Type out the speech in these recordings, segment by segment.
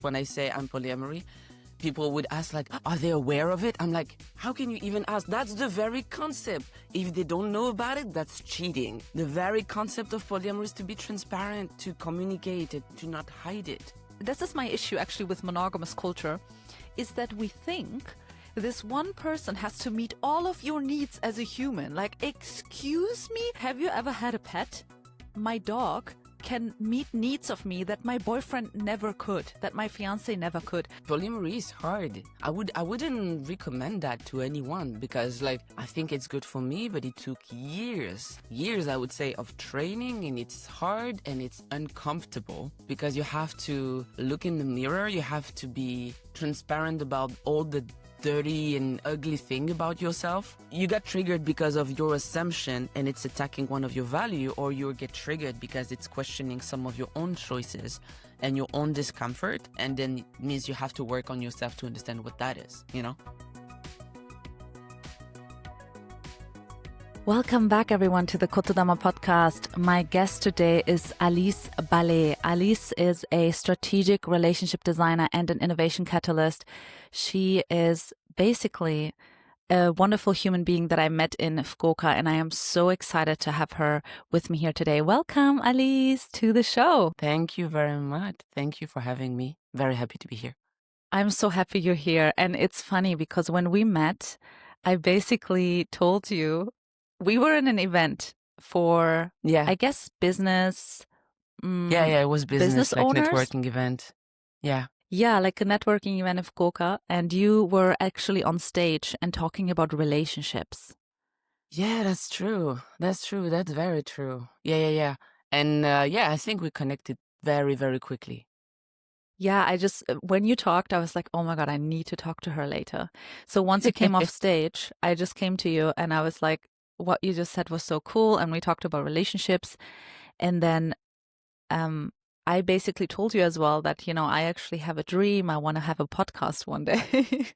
When I say I'm polyamory, people would ask like, are they aware of it? I'm like, how can you even ask? That's the very concept. If they don't know about it, that's cheating. The very concept of polyamory is to be transparent, to communicate it, to not hide it. This is my issue actually with monogamous culture, is that we think this one person has to meet all of your needs as a human. Like, excuse me, have you ever had a pet? My dog can meet needs of me that my boyfriend never could, that my fiance never could. Polyamory is hard. I wouldn't recommend that to anyone because I think it's good for me, but it took years I would say of training, and it's hard and it's uncomfortable because you have to look in the mirror, you have to be transparent about all the dirty and ugly thing about yourself. You get triggered because of your assumption and it's attacking one of your value, or you get triggered because it's questioning some of your own choices and your own discomfort, and then it means you have to work on yourself to understand what that is, you know? Welcome back, everyone, to the Kotodama Podcast. My guest today is Alice Ballé. Alice is a strategic relationship designer and an innovation catalyst. She is basically a wonderful human being that I met in Fukuoka, and I am so excited to have her with me here today. Welcome, Alice, to the show. Thank you very much. Thank you for having me. Very happy to be here. I'm so happy you're here. And it's funny because when we met, I basically told you we were in an event for, I guess, business. It was business like owners? Networking event. Yeah. Yeah, like a networking event in Fukuoka. And you were actually on stage and talking about relationships. Yeah, that's true. That's true. That's very true. Yeah. And I think we connected very, very quickly. Yeah, when you talked, I was like, oh my God, I need to talk to her later. So once you came off stage, I just came to you and I was like, what you just said was so cool. And we talked about relationships. And then I basically told you as well that, I actually have a dream. I want to have a podcast one day.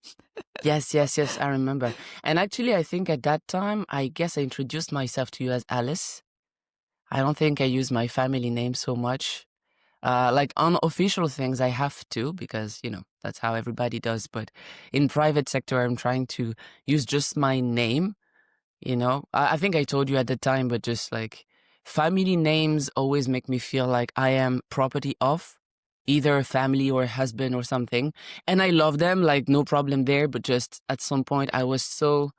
Yes, I remember. And actually, I think at that time, I guess I introduced myself to you as Alice. I don't think I use my family name so much. Like on official things, I have to because, that's how everybody does. But in private sector, I'm trying to use just my name. I think I told you at the time, but just like family names always make me feel like I am property of either a family or a husband or something. And I love them, like no problem there. But just at some point I was so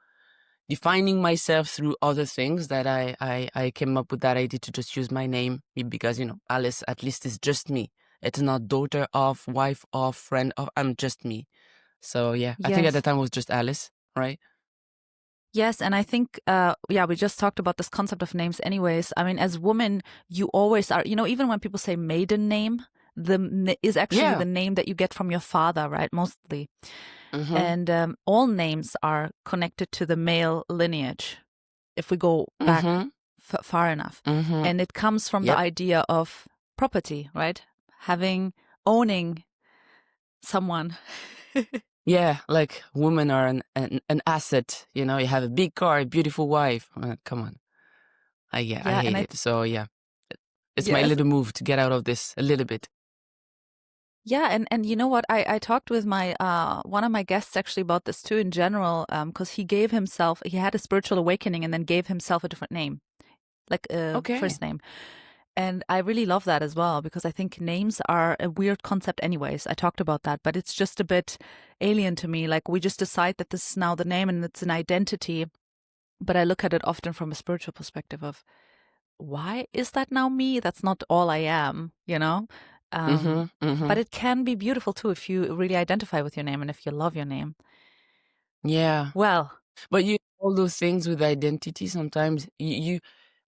defining myself through other things that I came up with that idea to just use my name because, Alice at least is just me. It's not daughter of, wife of, friend of, I'm just me. So I think at the time it was just Alice, right? Yes, and I think, we just talked about this concept of names anyways. I mean, as women, you always are, even when people say maiden name, is actually the name that you get from your father, right? Mostly. Mm-hmm. And all names are connected to the male lineage, if we go back far enough. Mm-hmm. And it comes from the idea of property, right? Owning someone. Yeah, like women are an asset, you have a big car, a beautiful wife. Come on. I hate it. So it's my little move to get out of this a little bit. Yeah, and you know what? I talked with my one of my guests actually about this too in general, because he had a spiritual awakening and then gave himself a different name, like a first name. And I really love that as well, because I think names are a weird concept anyways. I talked about that, but it's just a bit alien to me. Like we just decide that this is now the name and it's an identity. But I look at it often from a spiritual perspective of, why is that now me? That's not all I am, But it can be beautiful too if you really identify with your name and if you love your name. Yeah. Well. But all those things with identity, sometimes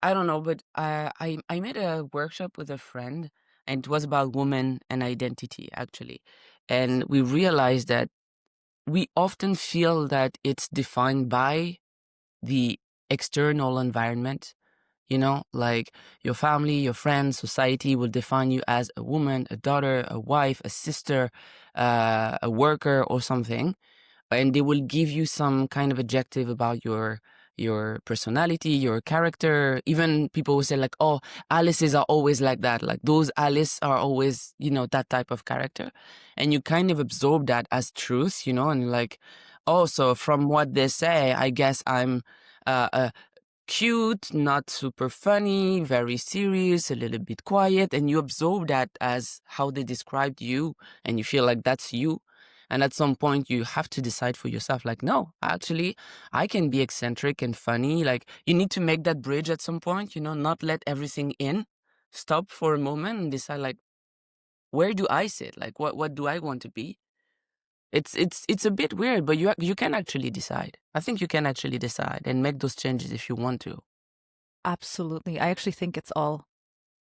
I don't know, but I made a workshop with a friend, and it was about women and identity, actually. And we realized that we often feel that it's defined by the external environment, like your family, your friends, society will define you as a woman, a daughter, a wife, a sister, a worker or something. And they will give you some kind of adjective about your your personality, your character. Even people will say like, oh, Alice's are always like that. Like those Alice are always, that type of character. And you kind of absorb that as truth, and like, oh, so from what they say, I guess I'm cute, not super funny, very serious, a little bit quiet. And you absorb that as how they described you, and you feel like that's you. And at some point you have to decide for yourself, like, no, actually, I can be eccentric and funny. Like you need to make that bridge at some point, not let everything in. Stop for a moment and decide, like, where do I sit? Like, what do I want to be? It's a bit weird, but you can actually decide. I think you can actually decide and make those changes if you want to. Absolutely. I actually think it's all,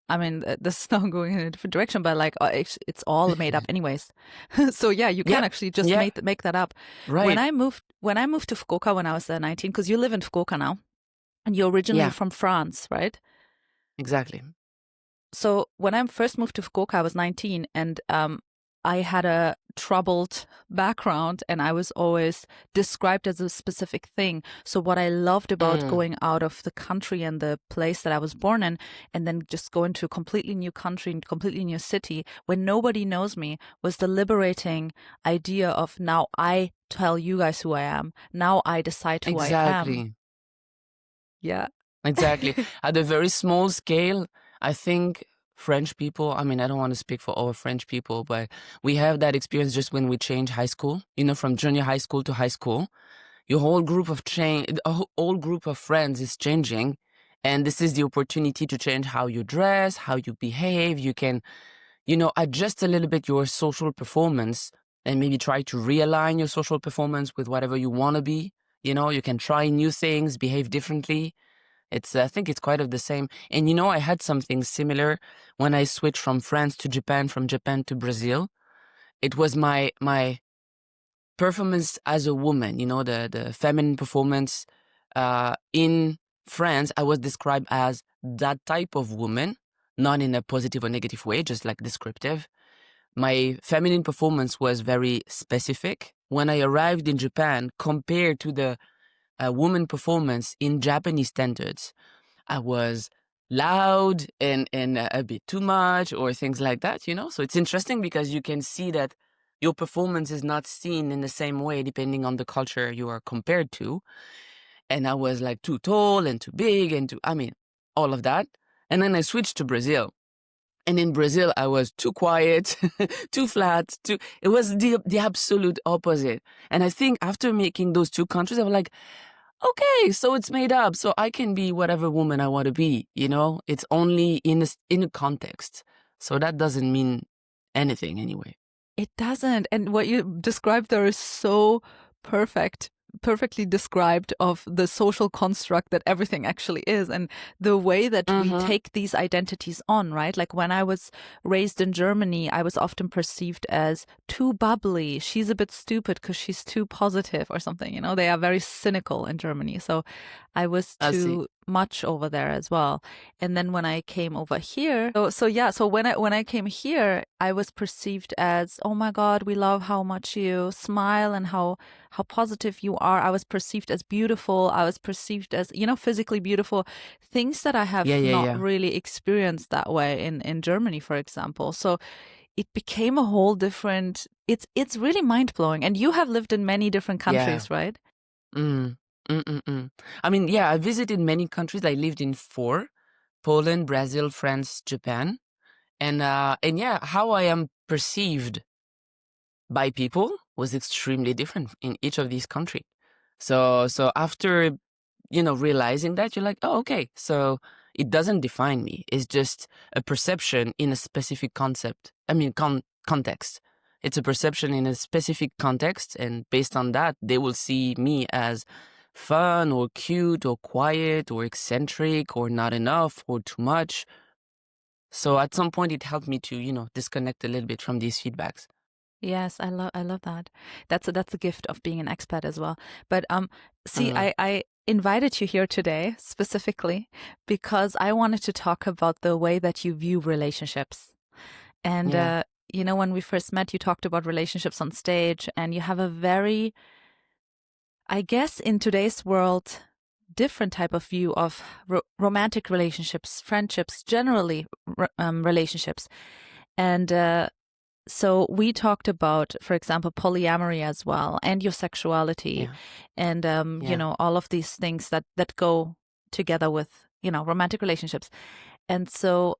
I mean, this is now going in a different direction, but like it's all made up anyways. So yeah, you can Yeah, actually just yeah, make that up. right. When I moved to Fukuoka when I was 19, because you live in Fukuoka now, and you're originally Yeah, from France, right? exactly. So when I first moved to Fukuoka, I was 19, and I had a troubled background, and I was always described as a specific thing. So what I loved about going out of the country and the place that I was born in, and then just going to a completely new country and completely new city when nobody knows me, was the liberating idea of, now I tell you guys who I am. Now I decide who I am. Exactly. Yeah. Exactly. At a very small scale, I think French people, I mean, I don't want to speak for all French people, but we have that experience just when we change high school, from junior high school to high school. Your whole group of whole group of friends is changing. And this is the opportunity to change how you dress, how you behave. You can, adjust a little bit your social performance and maybe try to realign your social performance with whatever you want to be. You can try new things, behave differently. I think it's quite of the same. And I had something similar when I switched from France to Japan, from Japan to Brazil. It was my performance as a woman, the feminine performance. In France, I was described as that type of woman, not in a positive or negative way, just like descriptive. My feminine performance was very specific. When I arrived in Japan, compared to the woman performance in Japanese standards, I was loud and a bit too much or things like that, So it's interesting because you can see that your performance is not seen in the same way depending on the culture you are compared to. And I was like too tall and too big and all of that. And then I switched to Brazil. And in Brazil, I was too quiet, too flat, it was the absolute opposite. And I think after making those two countries, I was like, okay, so it's made up. So I can be whatever woman I want to be, It's only in a context. So that doesn't mean anything anyway. It doesn't. And what you described there is so perfectly described of the social construct that everything actually is, and the way that we take these identities on, right? Like when I was raised in Germany, I was often perceived as too bubbly. She's a bit stupid because she's too positive or something, They are very cynical in Germany. So I was too much over there as well. And then when I came over here, so when I came here, I was perceived as, oh my God, we love how much you smile and how positive you are. I was perceived as beautiful. I was perceived as, physically beautiful, things that I have not really experienced that way in Germany, for example. So it became a whole different, it's really mind blowing. And you have lived in many different countries, right? I mean, I visited many countries. I lived in 4: Poland, Brazil, France, Japan. And how I am perceived by people was extremely different in each of these countries. So after, realizing that, you're like, oh, okay, so it doesn't define me. It's just a perception in a specific context. It's a perception in a specific context, and based on that, they will see me as fun or cute or quiet or eccentric or not enough or too much. So at some point, it helped me to, disconnect a little bit from these feedbacks. Yes, I love that. That's a gift of being an expat as well. But see, I invited you here today specifically because I wanted to talk about the way that you view relationships. And when we first met, you talked about relationships on stage, and you have a very, I guess in today's world, different type of view of romantic relationships, friendships, generally relationships. And so we talked about, for example, polyamory as well, and your sexuality, Yeah. and you Yeah. know, all of these things that go together with, you know, romantic relationships. And so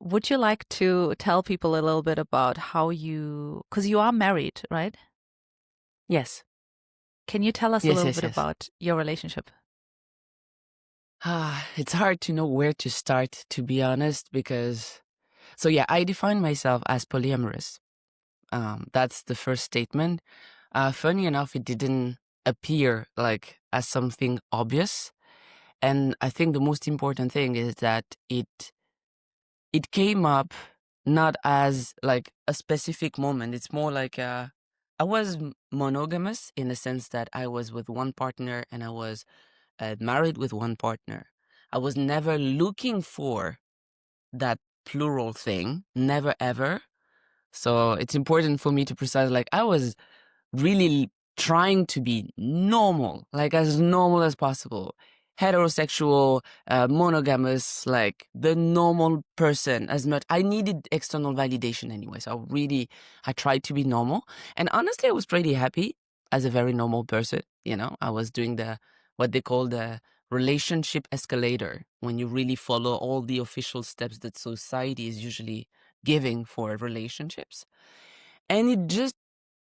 would you like to tell people a little bit about how you, because you are married, right? Yes. Can you tell us a Yes, little yes, bit yes. about your relationship? It's hard to know where to start, to be honest, because so yeah, I define myself as polyamorous. That's the first statement. Funny enough, it didn't appear like as something obvious, and I think the most important thing is that it came up not as like a specific moment. It's more like I was monogamous in the sense that I was with one partner and I was married with one partner. I was never looking for that plural thing, never ever. So it's important for me to precise, like, I was really trying to be normal, like as normal as possible. Heterosexual, monogamous, like the normal person as much. I needed external validation anyway. So I tried to be normal. And honestly, I was pretty happy as a very normal person. You know, I was doing what they call the relationship escalator, when you really follow all the official steps that society is usually giving for relationships. And it just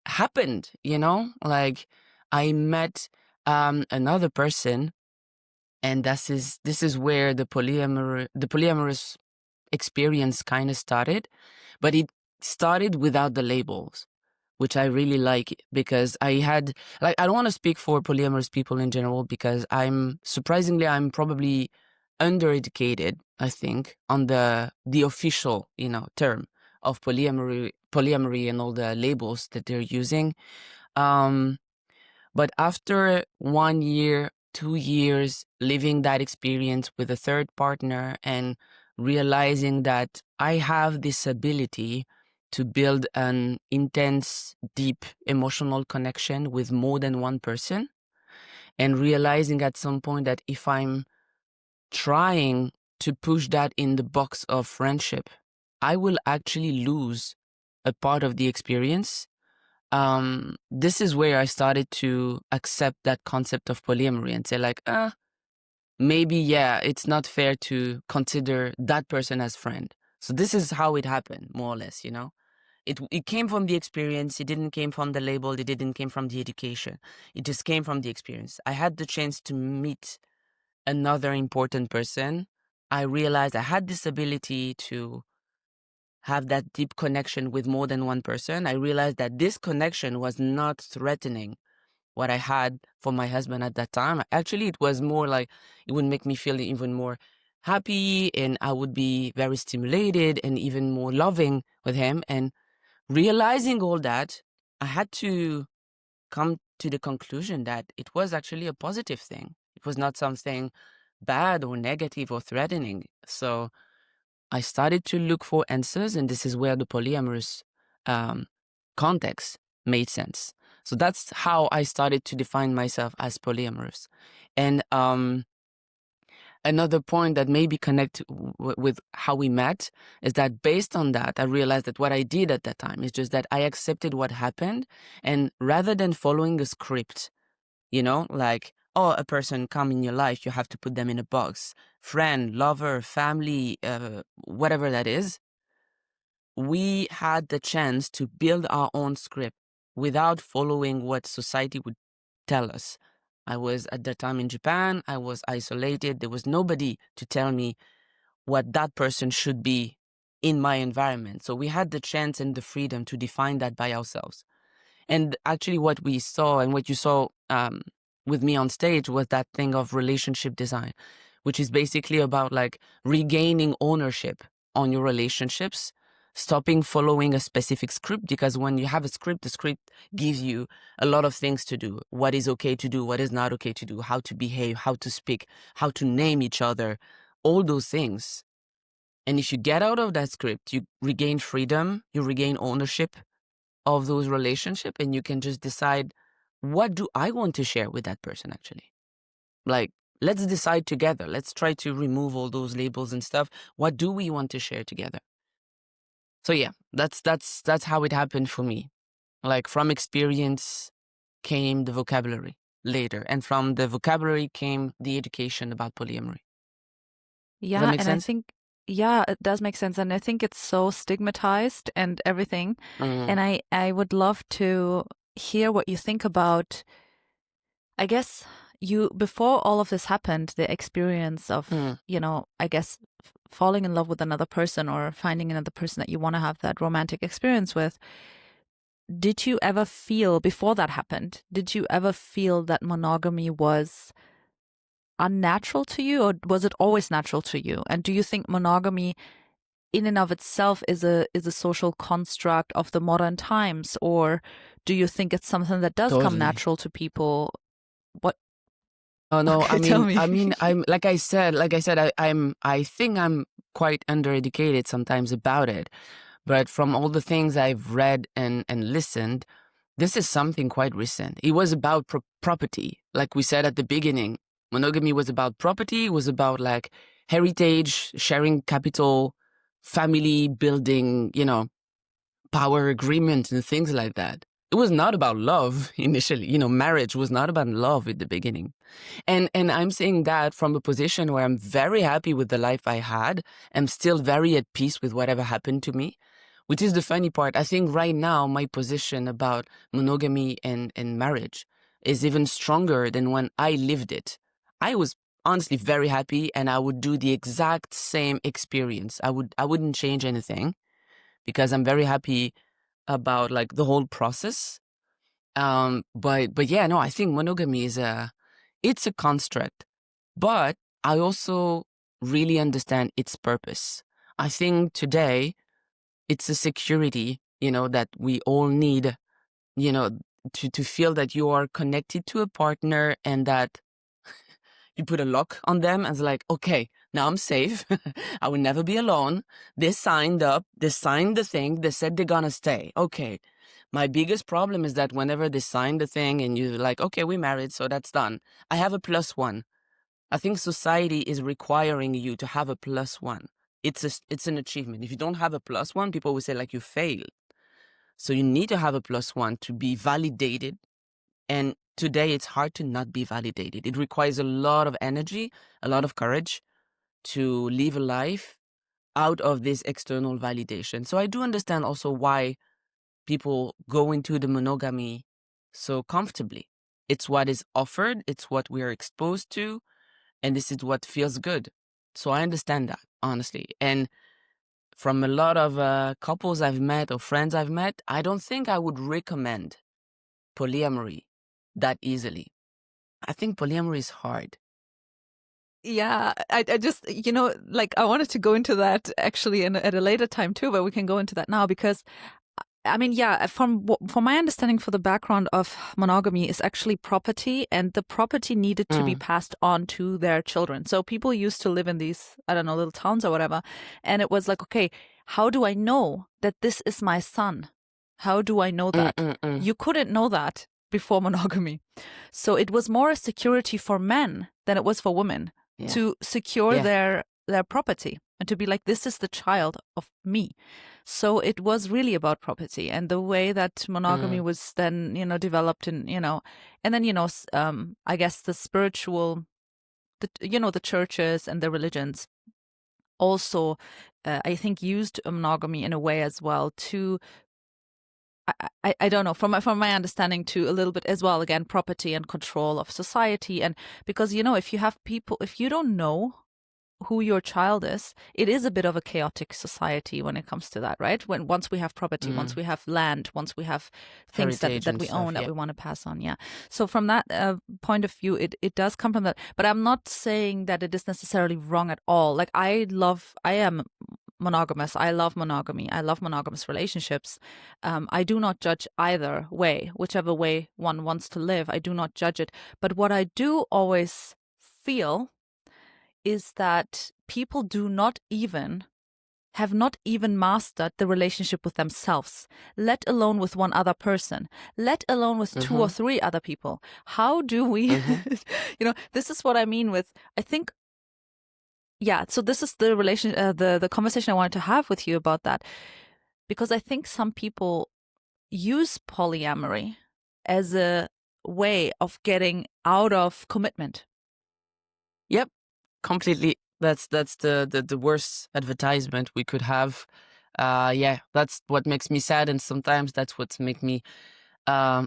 happened, you know, like I met another person, and this is where the polyamorous experience kind of started, but it started without the labels, which I really like, because I had, like, I don't want to speak for polyamorous people in general, because I'm probably undereducated, I think, on the official, you know, term of polyamory and all the labels that they're using. um but after 1 year, 2 years living that experience with a third partner, and realizing that I have this ability to build an intense, deep emotional connection with more than one person, and realizing at some point that if I'm trying to push that in the box of friendship, I will actually lose a part of the experience. This is where I started to accept that concept of polyamory and say, like, maybe, yeah, it's not fair to consider that person as friend. So this is how it happened, more or less, you know? It came from the experience. It didn't came from the label. It didn't came from the education. It just came from the experience. I had the chance to meet another important person. I realized I had this ability to have that deep connection with more than one person. I realized that this connection was not threatening what I had for my husband at that time. Actually, it was more like it would make me feel even more happy, and I would be very stimulated and even more loving with him. And realizing all that, I had to come to the conclusion that it was actually a positive thing. It was not something bad or negative or threatening. So I started to look for answers, and this is where the polyamorous um, context made sense. So that's how I started to define myself as polyamorous. And another point that maybe connect with how we met is that based on that, I realized that what I did at that time is just that I accepted what happened, and rather than following a script, you know, like, oh, a person come in your life, you have to put them in a box, friend, lover, family, whatever that is. We had the chance to build our own script without following what society would tell us. I was at that time in Japan. I was isolated. There was nobody to tell me what that person should be in my environment. So we had the chance and the freedom to define that by ourselves. And actually, what we saw and what you saw with me on stage was that thing of relationship design, which is basically about like regaining ownership on your relationships, stopping following a specific script. Because when you have a script, the script gives you a lot of things to do: what is okay to do, what is not okay to do, how to behave, how to speak, how to name each other, all those things. And if you get out of that script, you regain freedom, you regain ownership of those relationships, and you can just decide, what do I want to share with that person actually? Like, let's decide together. Let's try to remove all those labels and stuff. What do we want to share together? So yeah, that's how it happened for me. Like, from experience came the vocabulary later, and from the vocabulary came the education about polyamory. Does that Yeah, make and I sense? think, yeah, it does make sense. And I think it's so stigmatized and everything. Mm, And I would love to hear what you think about, I guess, you, before all of this happened, the experience of, mm. I guess, falling in love with another person or finding another person that you want to have that romantic experience with. Did you ever feel, before that happened, did you ever feel that monogamy was unnatural to you, or was it always natural to you? And do you think monogamy in and of itself is a social construct of the modern times, or do you think it's something that does come Totally. natural to people? What? Oh no, Okay, tell me. I'm I think I'm quite undereducated sometimes about it. But from all the things I've read and listened, this is something quite recent. It was about property. Like we said at the beginning, monogamy was about property, was about like heritage, sharing capital, family building, power agreement and things like that. It was not about love initially. Marriage was not about love at the beginning. And I'm saying that from a position where I'm very happy with the life I had. I'm still very at peace with whatever happened to me, which is the funny part. I think right now my position about monogamy and marriage is even stronger than when I lived it. I was honestly very happy, and I would do the exact same experience. I wouldn't change anything because I'm very happy about like the whole process. But yeah, no, I think monogamy it's a construct, but I also really understand its purpose. I think today it's a security, that we all need, you know, to feel that you are connected to a partner and that you put a lock on them and it's like, okay, now I'm safe. I will never be alone. They signed up, they signed the thing, they said they're gonna stay. Okay. My biggest problem is that whenever they sign the thing and you're like, okay, we're married, so that's done. I have a plus one. I think society is requiring you to have a plus one. It's an achievement. If you don't have a plus one, people will say like you failed. So you need to have a plus one to be validated. And today it's hard to not be validated. It requires a lot of energy, a lot of courage to live a life out of this external validation. So I do understand also why people go into the monogamy so comfortably. It's what is offered, it's what we are exposed to, and this is what feels good. So I understand that, honestly. And from a lot of couples I've met or friends I've met, I don't think I would recommend polyamory that easily. I think polyamory is hard. Yeah, I just, like I wanted to go into that actually at a later time too, but we can go into that now because I mean, yeah, from my understanding for the background of monogamy is actually property, and the property needed to be Mm, passed on to their children. So people used to live in these, I don't know, little towns or whatever. And it was like, okay, how do I know that this is my son? How do I know mm, that? mm, mm. You couldn't know that before monogamy. So it was more a security for men than it was for women Yeah, to secure yeah. their property and to be like, this is the child of me. So it was really about property and the way that monogamy Mm, was then, developed and, and then, I guess the spiritual, the churches and the religions also, I think used monogamy in a way as well to, I don't know, from my understanding to a little bit as well, again, property and control of society. And because, if you have people, if you don't know who your child is, it is a bit of a chaotic society when it comes to that, right? Once we have property, once mm. we have land, once we have things Heritage that and we own stuff. that Yeah. we want to pass on, yeah. So from that point of view, it does come from that. But I'm not saying that it is necessarily wrong at all. Like I am monogamous. I love monogamy. I love monogamous relationships. I do not judge either way, whichever way one wants to live. I do not judge it. But what I do always feel is that people do not even have not even mastered the relationship with themselves, let alone with one other person, let alone with two or three other people. How do we, this is what I mean with, I think, so this is the the conversation I wanted to have with you about that, because I think some people use polyamory as a way of getting out of commitment. Yep, completely. That's the worst advertisement we could have. That's what makes me sad, and sometimes that's what makes me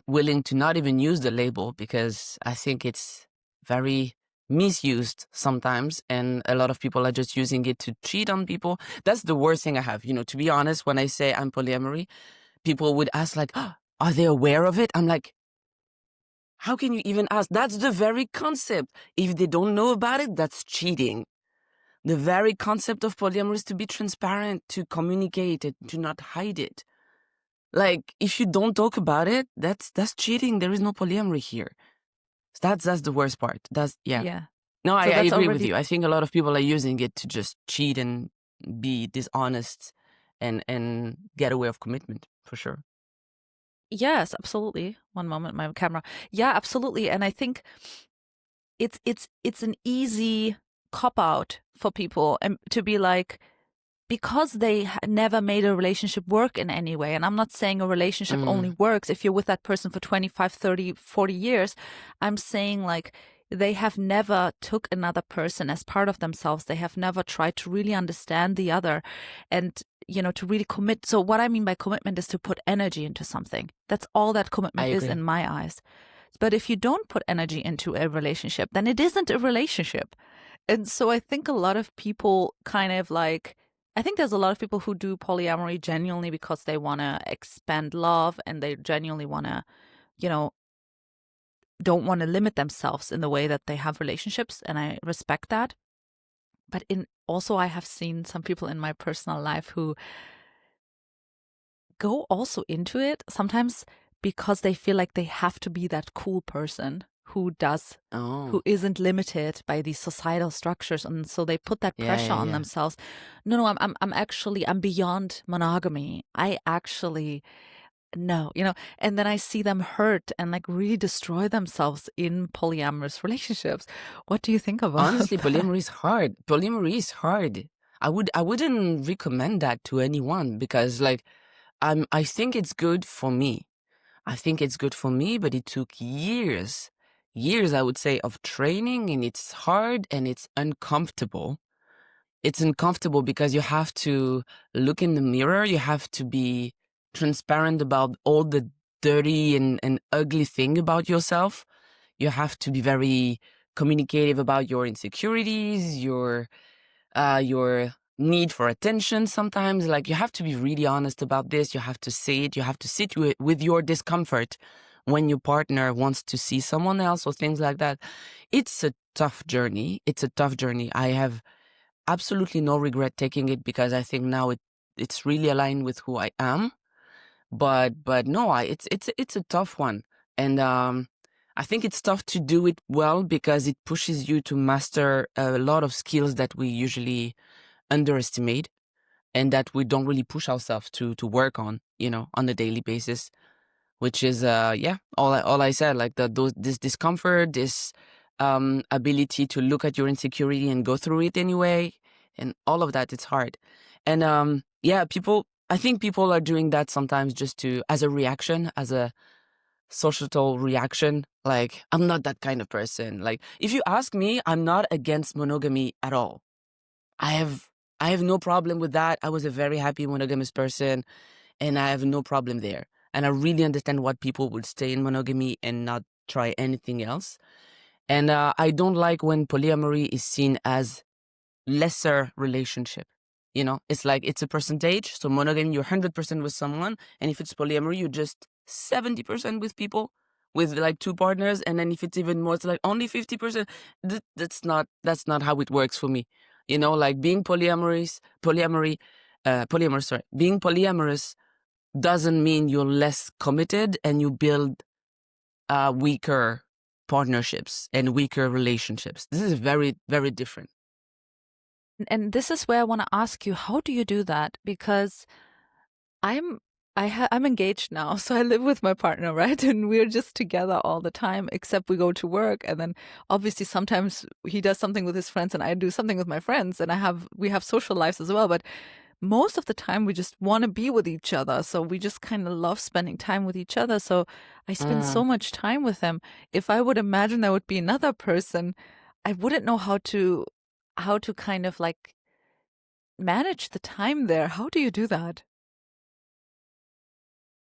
willing to not even use the label, because I think it's very misused sometimes, and a lot of people are just using it to cheat on people. That's the worst thing I have. To be honest, when I say I'm polyamory, people would ask like, oh, are they aware of it? I'm like, how can you even ask? That's the very concept. If they don't know about it, that's cheating. The very concept of polyamory is to be transparent, to communicate it, to not hide it. Like, if you don't talk about it, that's cheating. There is no polyamory here. That's the worst part. Yeah. No, So I that's agree with already- you. I think a lot of people are using it to just cheat and be dishonest and get away of commitment, for sure. Yes, absolutely. One moment, my camera. Yeah, absolutely. And I think it's an easy cop out for people, and to be like, because they never made a relationship work in any way. And I'm not saying a relationship only works if you're with that person for 25, 30, 40 years. I'm saying like they have never took another person as part of themselves. They have never tried to really understand the other and, to really commit. So what I mean by commitment is to put energy into something. That's all that commitment is in my eyes. But if you don't put energy into a relationship, then it isn't a relationship. And so I think a lot of people kind of like, I think there's a lot of people who do polyamory genuinely because they want to expand love, and they genuinely want to, don't want to limit themselves in the way that they have relationships. And I respect that. But also I have seen some people in my personal life who go also into it sometimes because they feel like they have to be that cool person who isn't limited by these societal structures, and so they put that pressure on themselves. No, I'm beyond monogamy. I actually no, and then I see them hurt and like really destroy themselves in polyamorous relationships. What do you think about Honestly, that? polyamory is hard. Polyamory is hard. I wouldn't recommend that to anyone, because like I think it's good for me. I think it's good for me, but it took years, I would say, of training, and it's hard and it's uncomfortable. It's uncomfortable because you have to look in the mirror. You have to be transparent about all the dirty and ugly thing about yourself. You have to be very communicative about your insecurities, your need for attention sometimes. Like, you have to be really honest about this. You have to say it. You have to sit with your discomfort when your partner wants to see someone else or things like that. It's a tough journey. I have absolutely no regret taking it, because I think now it's really aligned with who I am. But no, it's a tough one. And I think it's tough to do it well, because it pushes you to master a lot of skills that we usually underestimate, and that we don't really push ourselves to work on, on a daily basis, which is all I said, like this discomfort, this ability to look at your insecurity and go through it anyway, and all of that. It's hard. And I think people are doing that sometimes just as a reaction, as a societal reaction. Like, I'm not that kind of person. Like, if you ask me, I'm not against monogamy at all. I have no problem with that. I was a very happy monogamous person, and I have no problem there. And I really understand what people would stay in monogamy and not try anything else. And I don't like when polyamory is seen as lesser relationship. It's like, it's a percentage. So monogamy, you're 100% with someone. And if it's polyamory, you're just 70% with people, with like two partners. And then if it's even more, it's like only 50%. That's not how it works for me. Like, being polyamorous, being polyamorous doesn't mean you're less committed and you build weaker partnerships and weaker relationships. This is very, very different. And this is where I want to ask you, how do you do that? Because I'm I'm engaged now, so I live with my partner, right? And we're just together all the time, except we go to work, and then obviously sometimes he does something with his friends and I do something with my friends, and we have social lives as well, but most of the time we just want to be with each other. So we just kind of love spending time with each other. So I spend so much time with him. If I would imagine there would be another person, I wouldn't know how to kind of like manage the time there. How do you do that?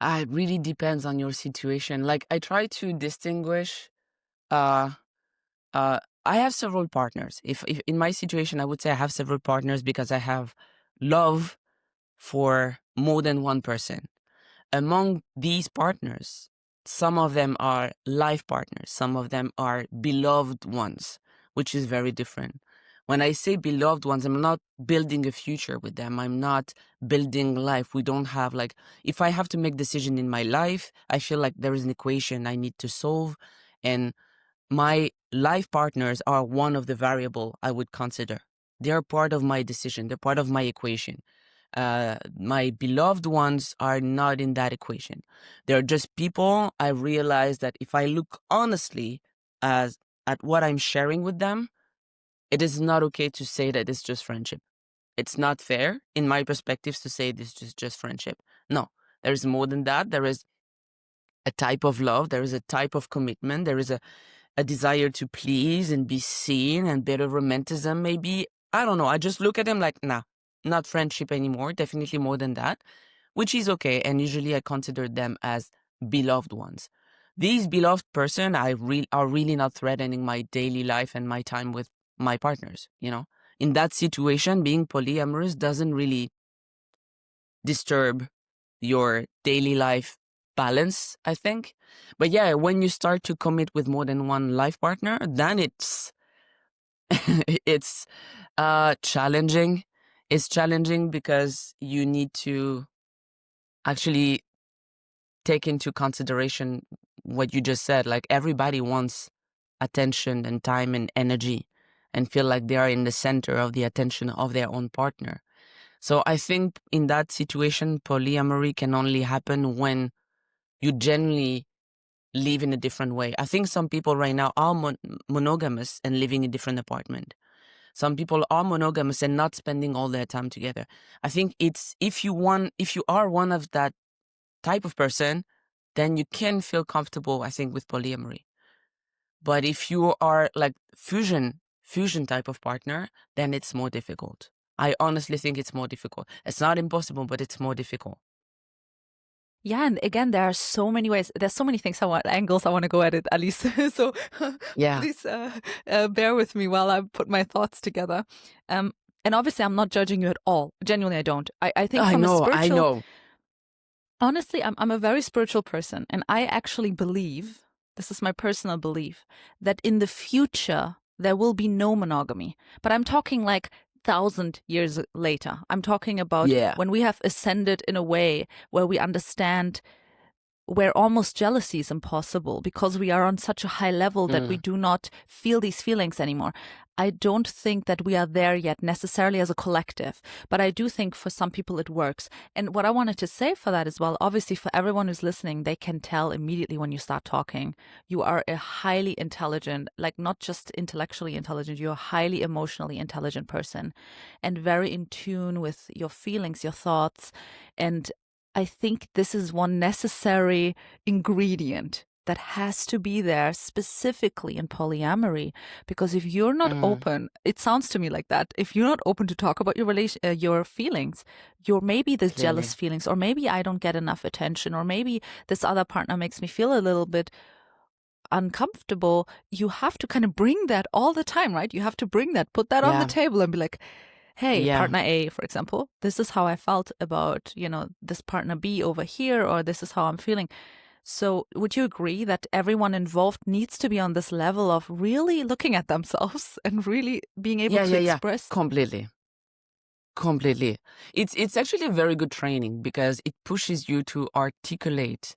It really depends on your situation. Like I try to distinguish. Uh, I have several partners. If in my situation, I would say I have several partners because I have love for more than one person. Among these partners, some of them are life partners, some of them are beloved ones, which is very different. When I say beloved ones, I'm not building a future with them. I'm not building life. We don't have like, if I have to make decision in my life, I feel like there is an equation I need to solve. And my life partners are one of the variable I would consider. They are part of my decision. They're part of my equation. My beloved ones are not in that equation. They're just people. I realize that if I look honestly as at what I'm sharing with them, it is not okay to say that it's just friendship. It's not fair in my perspectives to say this is just friendship. No, there is more than that. There is a type of love. There is a type of commitment. There is a desire to please and be seen and better romanticism maybe. I don't know. I just look at them like, nah, not friendship anymore. Definitely more than that, which is okay. And usually I consider them as beloved ones. These beloved person are really not threatening my daily life and my time with my partners, you know? In that situation, being polyamorous doesn't really disturb your daily life balance, I think. But yeah, when you start to commit with more than one life partner, then it's it's challenging. It's challenging because you need to actually take into consideration what you just said. Like everybody wants attention and time and energy and feel like they are in the center of the attention of their own partner. So I think in that situation, polyamory can only happen when you generally live in a different way. I think some people right now are monogamous and living in a different apartment. Some people are monogamous and not spending all their time together. I think it's if you are one of that type of person, then you can feel comfortable, I think, with polyamory. But if you are like fusion type of partner, then it's more difficult. I honestly think it's more difficult. It's not impossible, but it's more difficult. Yeah, and again, there are so many ways. There's so many angles I want to go at it, Alice. So Yeah. please bear with me while I put my thoughts together. And obviously, I'm not judging you at all. Genuinely, I don't. I think I from a know, I spiritual, know. honestly, I'm a very spiritual person, and I actually believe, this is my personal belief, that in the future there will be no monogamy. But I'm talking like 1,000 years later. I'm talking about Yeah. when we have ascended in a way where we understand where almost jealousy is impossible because we are on such a high level that we do not feel these feelings anymore. I don't think that we are there yet necessarily as a collective, but I do think for some people it works. And what I wanted to say for that as well, obviously for everyone who's listening, they can tell immediately when you start talking. You are a highly intelligent, like not just intellectually intelligent, you're a highly emotionally intelligent person and very in tune with your feelings, your thoughts. And I think this is one necessary ingredient that has to be there specifically in polyamory, because if you're not open, it sounds to me like that. If you're not open to talk about your feelings, you're maybe this Clearly. jealous feelings, or maybe I don't get enough attention, or maybe this other partner makes me feel a little bit uncomfortable. You have to kind of bring that all the time, right? You have to bring that, put that on the Yeah. table and be like, hey, Yeah. partner A, for example, this is how I felt about, this partner B over here, or this is how I'm feeling. So would you agree that everyone involved needs to be on this level of really looking at themselves and really being able to express? Completely. Completely. It's actually a very good training because it pushes you to articulate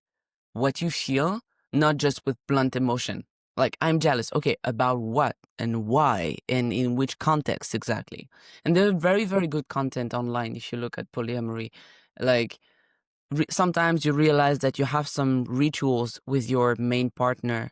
what you feel, not just with blunt emotion. Like, I'm jealous. Okay, about what and why and in which context exactly? And there's very, very good content online if you look at polyamory. Like, sometimes you realize that you have some rituals with your main partner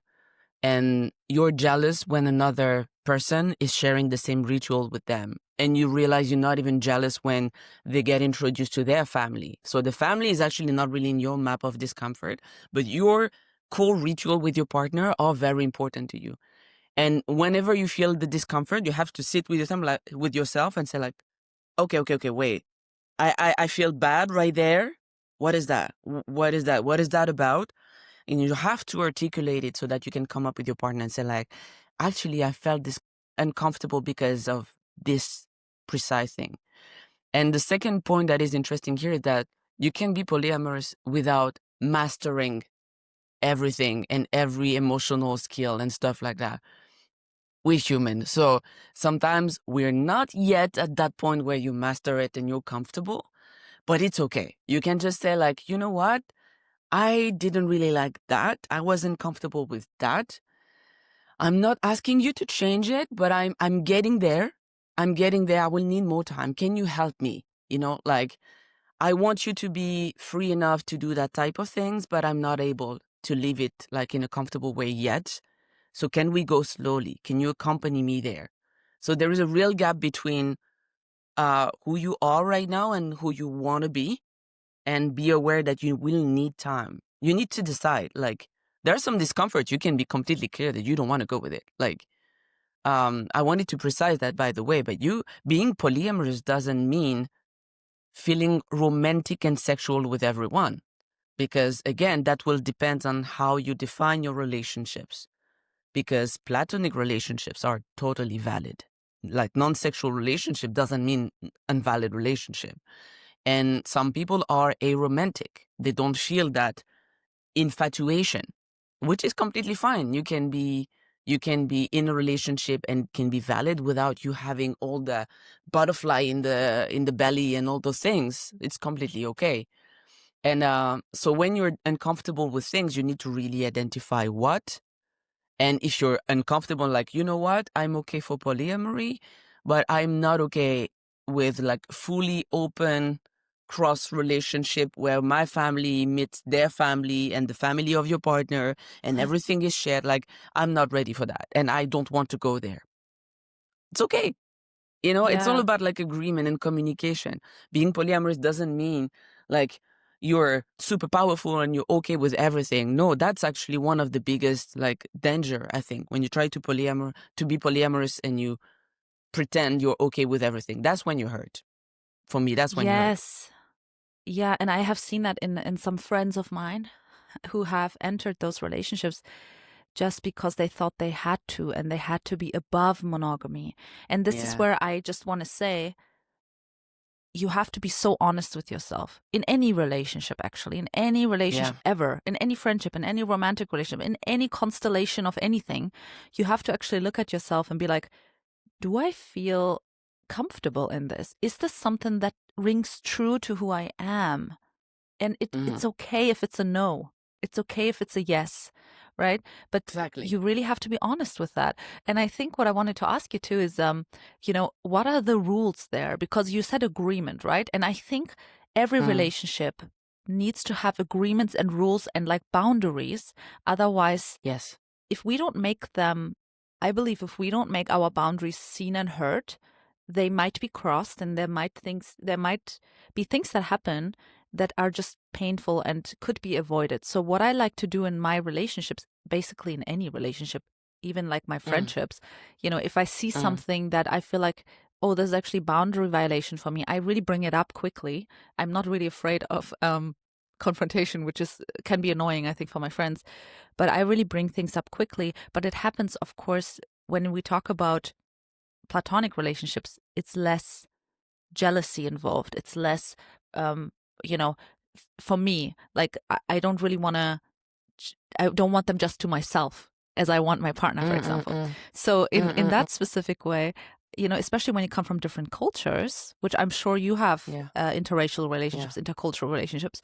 and you're jealous when another person is sharing the same ritual with them. And you realize you're not even jealous when they get introduced to their family. So the family is actually not really in your map of discomfort, but your core ritual with your partner are very important to you. And whenever you feel the discomfort, you have to sit with yourself, and say like, okay, wait. I feel bad right there. What is that? What is that? What is that about? And you have to articulate it so that you can come up with your partner and say like, actually, I felt this uncomfortable because of this precise thing. And the second point that is interesting here is that you can be polyamorous without mastering everything and every emotional skill and stuff like that. We're human. So sometimes we're not yet at that point where you master it and you're comfortable, but it's okay. You can just say like, you know what? I didn't really like that. I wasn't comfortable with that. I'm not asking you to change it, but I'm getting there. I'm getting there. I will need more time. Can you help me? Like, I want you to be free enough to do that type of things, but I'm not able to live it like in a comfortable way yet. So can we go slowly? Can you accompany me there? So there is a real gap between who you are right now and who you want to be, and be aware that you will need time. You need to decide. Like, there's some discomfort. You can be completely clear that you don't want to go with it. Like, I wanted to precise that, by the way, but you being polyamorous doesn't mean feeling romantic and sexual with everyone. Because again, that will depend on how you define your relationships. Because platonic relationships are totally valid. Like, non-sexual relationship doesn't mean invalid relationship. And some people are aromantic. They don't feel that infatuation, which is completely fine. You can be in a relationship and can be valid without you having all the butterfly in the belly and all those things. It's completely okay. And so when you're uncomfortable with things, you need to really identify what. And if you're uncomfortable, like, you know what, I'm okay for polyamory, but I'm not okay with like fully open cross relationship where my family meets their family and the family of your partner and everything is shared. Like, I'm not ready for that. And I don't want to go there. It's okay. It's all Yeah. about like agreement and communication. Being polyamorous doesn't mean like you're super powerful and you're okay with everything. No, that's actually one of the biggest like danger, I think, when you try to be polyamorous and you pretend you're okay with everything. That's when you hurt. For me, that's when you hurt. Yes. Yeah, and I have seen that in some friends of mine who have entered those relationships just because they thought they had to, and they had to be above monogamy. And this is Yeah. where I just want to say, you have to be so honest with yourself in any relationship, actually, in any relationship ever, in any friendship, in any romantic relationship, in any constellation of anything. You have to actually look at yourself and be like, do I feel comfortable in this? Is this something that rings true to who I am? And it's okay if it's a no. It's okay if it's a yes, right? But Exactly. you really have to be honest with that. And I think what I wanted to ask you too is, what are the rules there? Because you said agreement, right? And I think every relationship needs to have agreements and rules and like boundaries. Otherwise, Yes. if we don't make them, I believe if we don't make our boundaries seen and heard, they might be crossed, and there might be things that happen that are just painful and could be avoided. So what I like to do in my relationships, basically in any relationship, even like my friendships, if I see something that I feel like, oh, there's actually boundary violation for me, I really bring it up quickly. I'm not really afraid of confrontation, which can be annoying, I think, for my friends. But I really bring things up quickly. But it happens, of course, when we talk about platonic relationships, it's less jealousy involved. It's less, for me, like I don't really I don't want them just to myself as I want my partner, for example. So in that specific way, especially when you come from different cultures, which I'm sure you have, interracial relationships, intercultural relationships,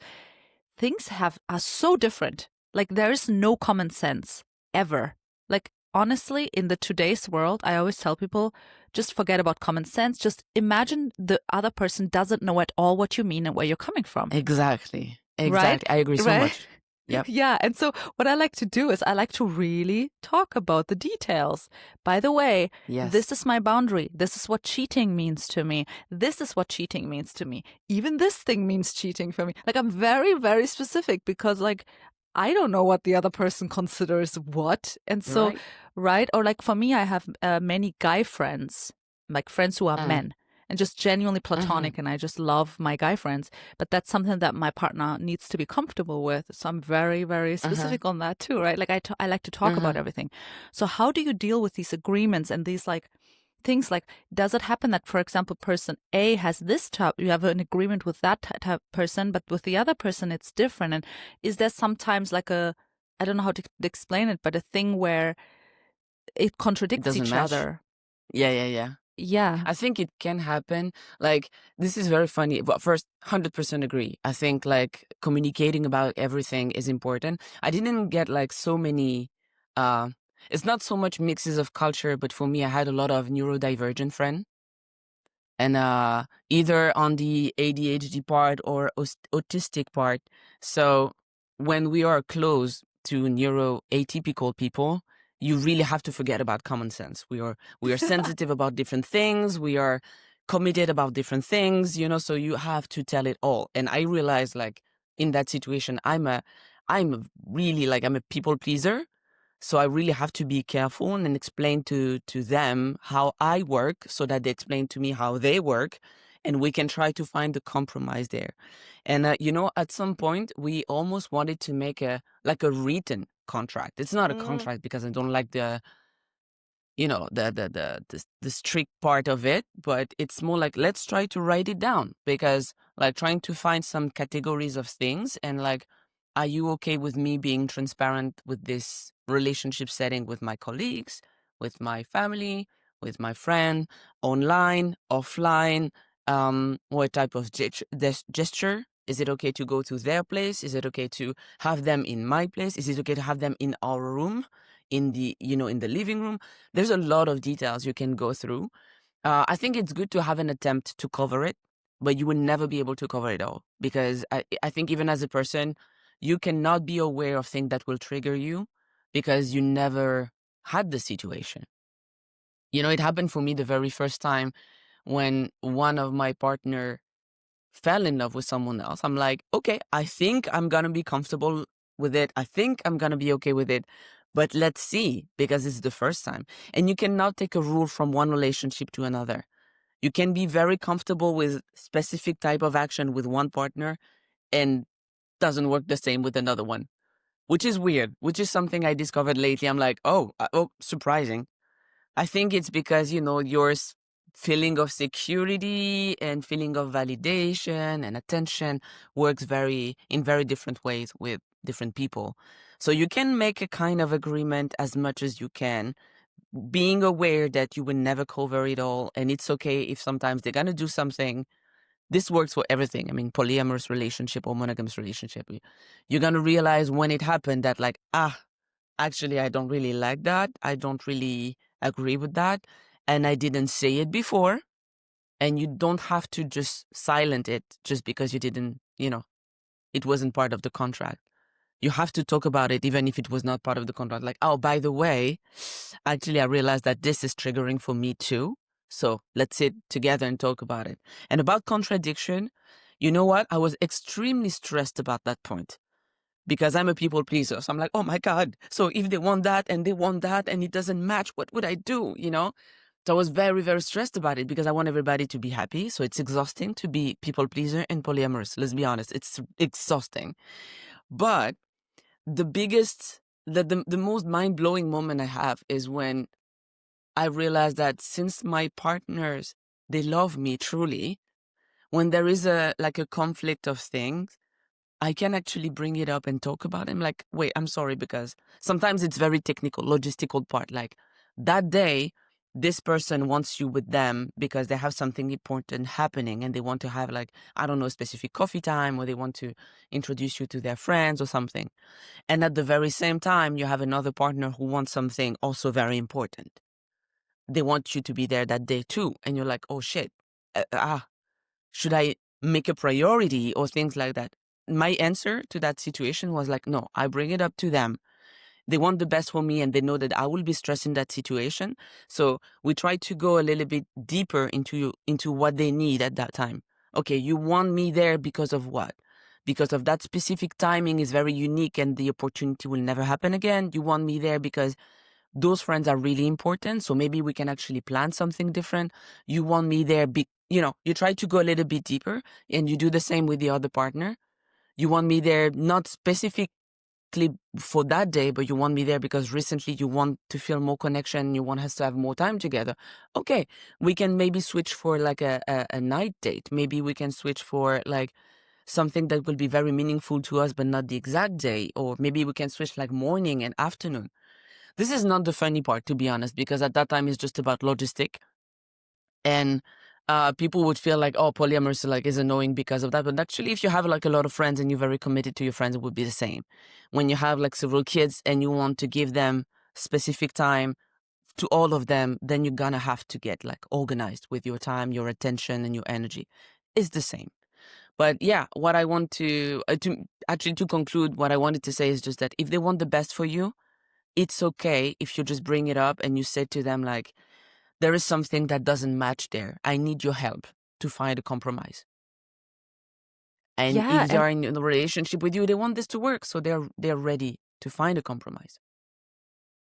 things are so different. Like, there is no common sense ever. Like, honestly, in the today's world, I always tell people, just forget about common sense. Just imagine the other person doesn't know at all what you mean and where you're coming from. Exactly. Right? I agree so Right? much. Yep. Yeah. And so what I like to do is I like to really talk about the details. By the way, Yes. this is my boundary. This is what cheating means to me. This is what cheating means to me. Even this thing means cheating for me. Like, I'm very, very specific because, like, I don't know what the other person considers what. And so, Right. right? Or like for me, I have many guy friends, like friends who are men and just genuinely platonic. And I just love my guy friends. But that's something that my partner needs to be comfortable with. So I'm very, very specific on that too, right? Like I like to talk about everything. So how do you deal with these agreements and these like things like, does it happen that, for example, person A has this type, you have an agreement with that type person, but with the other person, it's different? And is there sometimes like I don't know how to explain it, but a thing where it It contradicts doesn't each match. other? Yeah. Yeah. I think it can happen. Like, this is very funny. But first, 100% agree. I think like communicating about everything is important. I didn't get like so many, uh, it's not so much mixes of culture, but for me, I had a lot of neurodivergent friends. And either on the ADHD part or autistic part. So when we are close to neuroatypical people, you really have to forget about common sense. We are sensitive about different things. We are committed about different things, so you have to tell it all. And I realized, like, in that situation, I'm really like, I'm a people pleaser. So I really have to be careful and explain to them how I work so that they explain to me how they work, and we can try to find a compromise there. And at some point we almost wanted to make a written contract. It's not a contract because I don't like the strict part of it, but it's more like, let's try to write it down, because like trying to find some categories of things, and like, are you okay with me being transparent with this relationship setting with my colleagues, with my family, with my friend, online, offline? What type of gesture? Is it okay to go to their place? Is it okay to have them in my place? Is it okay to have them in our room, in the living room? There's a lot of details you can go through. I think it's good to have an attempt to cover it, but you will never be able to cover it all, because I think even as a person, you cannot be aware of things that will trigger you because you never had the situation. It happened for me the very first time when one of my partner fell in love with someone else. I'm like, okay, I think I'm going to be comfortable with it. I think I'm going to be okay with it. But let's see, because it's the first time. And you cannot take a rule from one relationship to another. You can be very comfortable with specific type of action with one partner and doesn't work the same with another one, which is weird, which is something I discovered lately. I'm like, oh, surprising. I think it's because, your feeling of security and feeling of validation and attention works in very different ways with different people. So you can make a kind of agreement as much as you can, being aware that you will never cover it all. And it's okay if sometimes they're going to do something. This works for everything. I mean, polyamorous relationship or monogamous relationship. You're going to realize when it happened that, like, actually, I don't really like that. I don't really agree with that. And I didn't say it before. And you don't have to just silent it just because you didn't, it wasn't part of the contract. You have to talk about it even if it was not part of the contract. Like, oh, by the way, actually, I realized that this is triggering for me too. So let's sit together and talk about it. And about contradiction, you know what? I was extremely stressed about that point, because I'm a people pleaser. So I'm like, oh my God. So if they want that and they want that and it doesn't match, what would I do? So I was very, very stressed about it because I want everybody to be happy. So it's exhausting to be people pleaser and polyamorous. Let's be honest. It's exhausting. But the most mind blowing moment I have is when I realized that since my partners, they love me truly, when there is a conflict of things, I can actually bring it up and talk about it. I'm like, wait, I'm sorry, because sometimes it's very technical, logistical part. Like, that day, this person wants you with them because they have something important happening and they want to have like, I don't know, specific coffee time, or they want to introduce you to their friends or something. And at the very same time, you have another partner who wants something also very important. They want you to be there that day too. And you're like, oh shit, should I make a priority or things like that? My answer to that situation was like, no, I bring it up to them. They want the best for me and they know that I will be stressed in that situation. So we try to go a little bit deeper into what they need at that time. Okay, you want me there because of what? Because of that specific timing is very unique and the opportunity will never happen again. You want me there because those friends are really important. So maybe we can actually plan something different. You want me there, you try to go a little bit deeper, and you do the same with the other partner. You want me there, not specifically for that day, but you want me there because recently you want to feel more connection. You want us to have more time together. Okay, we can maybe switch for like a night date. Maybe we can switch for like something that will be very meaningful to us, but not the exact day. Or maybe we can switch like morning and afternoon. This is not the funny part, to be honest, because at that time it's just about logistic. And people would feel like, oh, polyamorous is annoying because of that. But actually, if you have like a lot of friends and you're very committed to your friends, it would be the same. When you have like several kids and you want to give them specific time to all of them, then you're gonna have to get like organized with your time, your attention, and your energy. It's the same. But yeah, what I want to conclude, what I wanted to say is just that if they want the best for you, it's okay if you just bring it up and you say to them like, there is something that doesn't match there. I need your help to find a compromise. And Yeah, if they are in a relationship with you, they want this to work. So they're ready to find a compromise.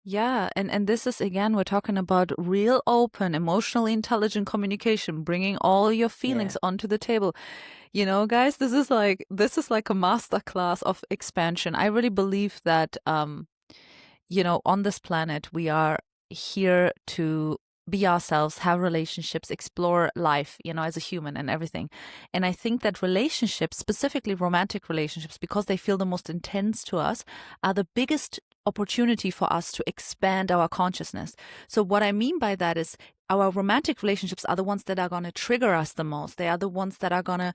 yeah, and this is again, we're talking about real open, emotionally intelligent communication, bringing all your feelings onto the table. You know, guys, this is like a masterclass of expansion. I really believe that on this planet we are here to be ourselves, have relationships, explore life, as a human and everything. And I think that relationships, specifically romantic relationships, because they feel the most intense to us, are the biggest opportunity for us to expand our consciousness. So what I mean by that is our romantic relationships are the ones that are going to trigger us the most. They are the ones that are going to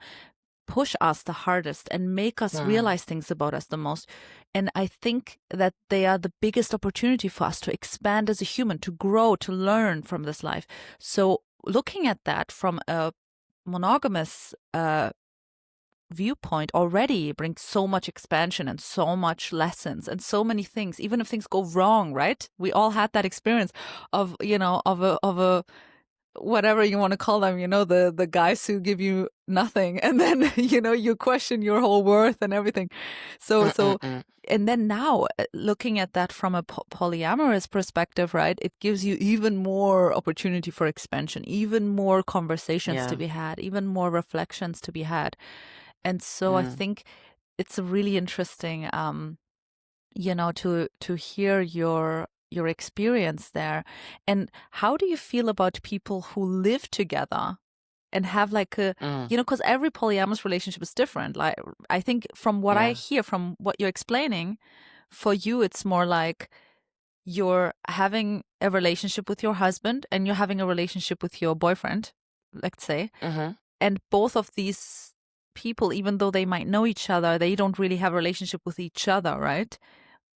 push us the hardest and make us realize things about us the most. And I think that they are the biggest opportunity for us to expand as a human, to grow, to learn from this life. So looking at that from a monogamous viewpoint already brings so much expansion and so much lessons and so many things, even if things go wrong, right? We all had that experience of a whatever you want to call them, the guys who give you nothing, and then you question your whole worth and everything. So and then now looking at that from a polyamorous perspective, right, it gives you even more opportunity for expansion, even more conversations to be had, even more reflections to be had. And so I think it's really interesting to hear your experience there. And how do you feel about people who live together and have like a, because every polyamorous relationship is different. Like, I think from what I hear, from what you're explaining, for you, it's more like you're having a relationship with your husband and you're having a relationship with your boyfriend, let's say. And both of these people, even though they might know each other, they don't really have a relationship with each other, right?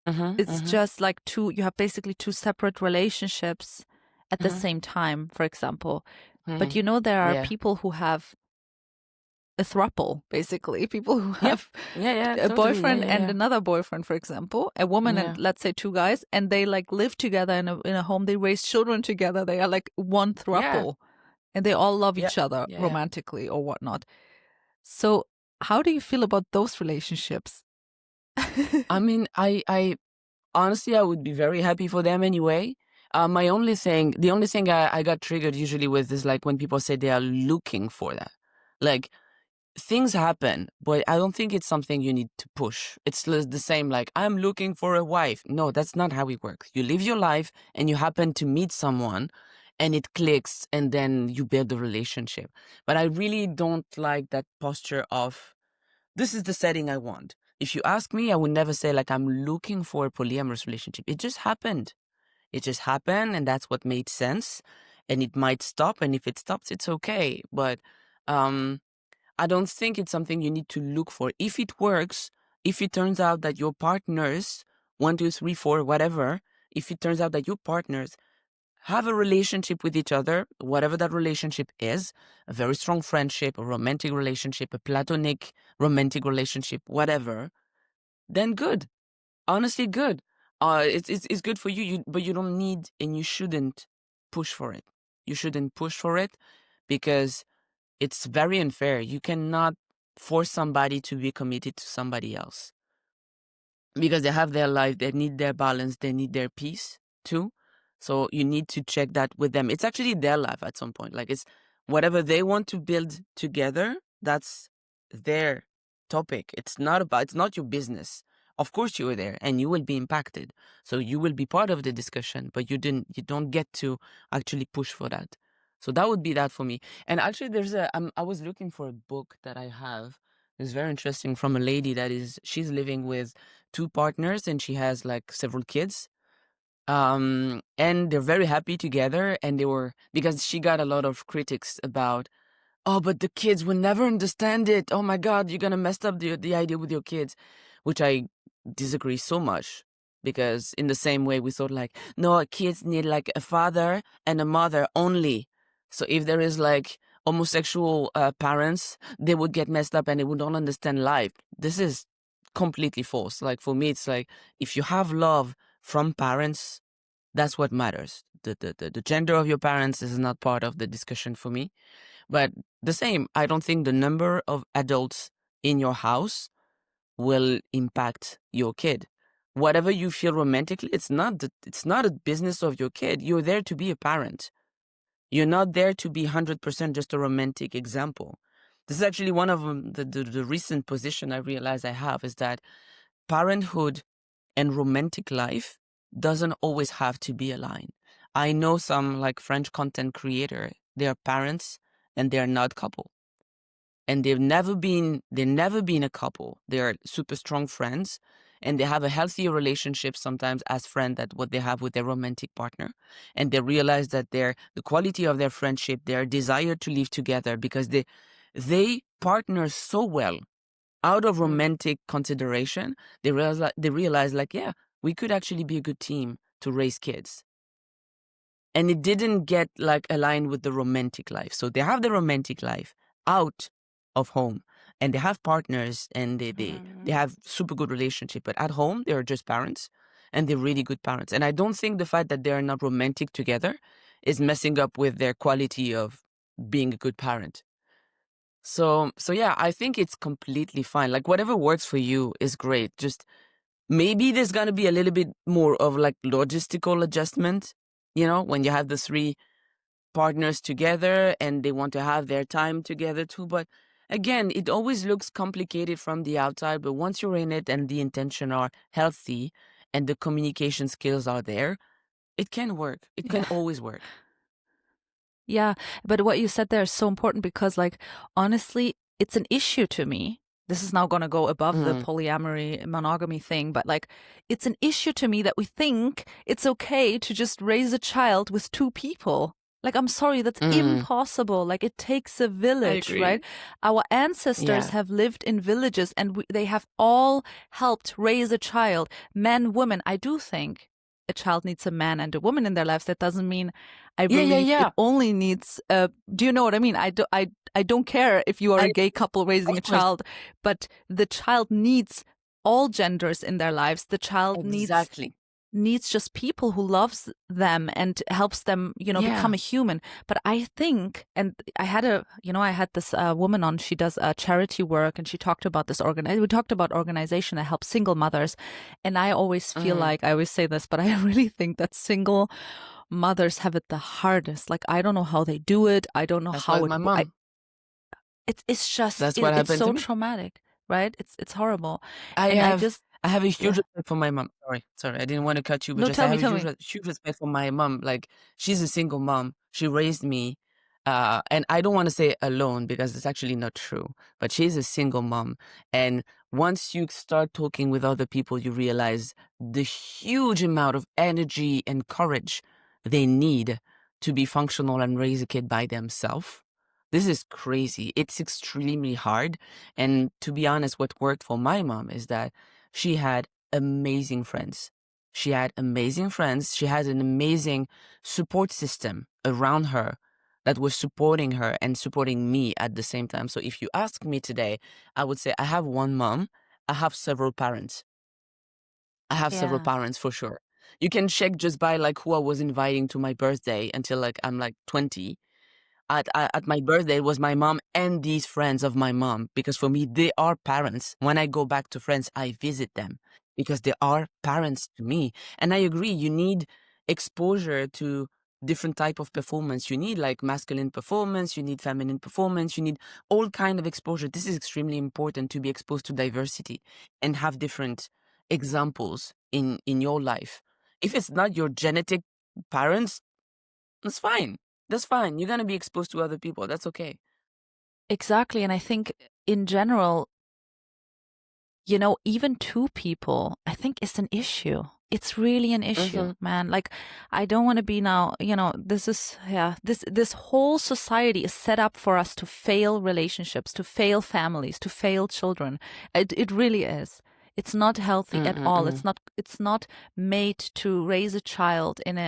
It's just like you have basically two separate relationships at the same time, for example. But there are people who have a throuple, basically, people who have a boyfriend and another boyfriend, for example, a woman and let's say two guys, and they like live together in a home, they raise children together, they are like one throuple, and they all love each other romantically or whatnot. So how do you feel about those relationships? I mean, I honestly, I would be very happy for them anyway. The only thing I got triggered usually with is like when people say they are looking for that. Like, things happen, but I don't think it's something you need to push. It's the same like, I'm looking for a wife. No, that's not how it works. You live your life and you happen to meet someone and it clicks and then you build a relationship. But I really don't like that posture of, this is the setting I want. If you ask me, I would never say like, I'm looking for a polyamorous relationship. It just happened. It just happened, and that's what made sense. And it might stop, and if it stops, it's okay. But I don't think it's something you need to look for. If it works, if it turns out that your partners, 1, 2, 3, 4, whatever, if it turns out that your partners have a relationship with each other, whatever that relationship is, a very strong friendship, a romantic relationship, a platonic romantic relationship, whatever, then good. Honestly, good. It's good for you, but you don't need and you shouldn't push for it. You shouldn't push for it because it's very unfair. You cannot force somebody to be committed to somebody else because they have their life, they need their balance, they need their peace too. So you need to check that with them. It's actually their life at some point. Like it's whatever they want to build together, that's their topic. It's not your business. Of course you were there and you will be impacted. So you will be part of the discussion, but you don't get to actually push for that. So that would be that for me. And actually I was looking for a book that I have. It's very interesting from a lady she's living with 2 partners and she has like several kids. And they're very happy together, and because she got a lot of critics about, oh, but the kids will never understand it. Oh my God, you're gonna mess up the idea with your kids, which I disagree so much, because in the same way we thought like, no, kids need like a father and a mother only. So if there is like homosexual parents, they would get messed up and they would not understand life. This is completely false. Like for me, it's like if you have love from parents, that's what matters. The gender of your parents is not part of the discussion for me. But the same, I don't think the number of adults in your house will impact your kid. Whatever you feel romantically, it's not a business of your kid. You're there to be a parent. You're not there to be 100% just a romantic example. This is actually one of the recent position I realize I have is that parenthood and romantic life doesn't always have to be aligned. I know some like French content creator, they are parents and they're not couple. And they've never been a couple. They're super strong friends and they have a healthier relationship sometimes as friends than what they have with their romantic partner. And they realize that the quality of their friendship, their desire to live together, because they partner so well out of romantic consideration, they realize like, yeah, we could actually be a good team to raise kids. And it didn't get like aligned with the romantic life. So they have the romantic life out of home and they have partners and they have super good relationship. But at home, they're just parents and they're really good parents. And I don't think the fact that they're not romantic together is messing up with their quality of being a good parent. So yeah, I think it's completely fine. Like whatever works for you is great. Just maybe there's going to be a little bit more of like logistical adjustment, when you have the 3 partners together and they want to have their time together too. But again, it always looks complicated from the outside, but once you're in it and the intention are healthy and the communication skills are there, it can work. It can always work. Yeah, but what you said there is so important because, like, honestly, it's an issue to me. This is now going to go above the polyamory, monogamy thing, but like, it's an issue to me that we think it's okay to just raise a child with 2 people. Like, I'm sorry, that's impossible. Like, it takes a village, right? Our ancestors have lived in villages and they have all helped raise a child, men, women. I do think a child needs a man and a woman in their lives. That doesn't mean I believe it only needs, do you know what I mean? I don't care if you are a gay couple raising a child, but the child needs all genders in their lives. The child needs just people who loves them and helps them, become a human. But I think, and I had this woman on, she does charity work and she talked about this we talked about organization that helps single mothers. And I always feel like, I always say this, but I really think that single mothers have it the hardest. Like, I don't know how they do it. I don't know how my mom. It's just, that's what happened so to me. Traumatic, right? It's horrible. I have a huge respect for my mom. Sorry, I didn't want to cut you, but I have a huge respect for my mom. Like, she's a single mom. She raised me, and I don't want to say alone because it's actually not true. But she's a single mom, and once you start talking with other people, you realize the huge amount of energy and courage they need to be functional and raise a kid by themselves. This is crazy. It's extremely hard. And to be honest, what worked for my mom is that she had amazing friends. She had amazing friends. She had an amazing support system around her that was supporting her and supporting me at the same time. So if you ask me today, I would say I have one mom. I have several parents. I have several Yeah. parents for sure. You can check just by like who I was inviting to my birthday until like I'm like 20. At my birthday, it was my mom and these friends of my mom, because for me, they are parents. When I go back to friends, I visit them because they are parents to me. And I agree, you need exposure to different type of performance. You need like masculine performance, you need feminine performance, you need all kind of exposure. This is extremely important, to be exposed to diversity and have different examples in your life. If it's not your genetic parents, that's fine. That's fine. You're going to be exposed to other people. That's okay. Exactly. And I think in general, even two people, I think it's an issue. It's really an issue, man. Like, I don't want to be now, this whole society is set up for us to fail relationships, to fail families, to fail children. It really is. It's not healthy at all. It's not made to raise a child in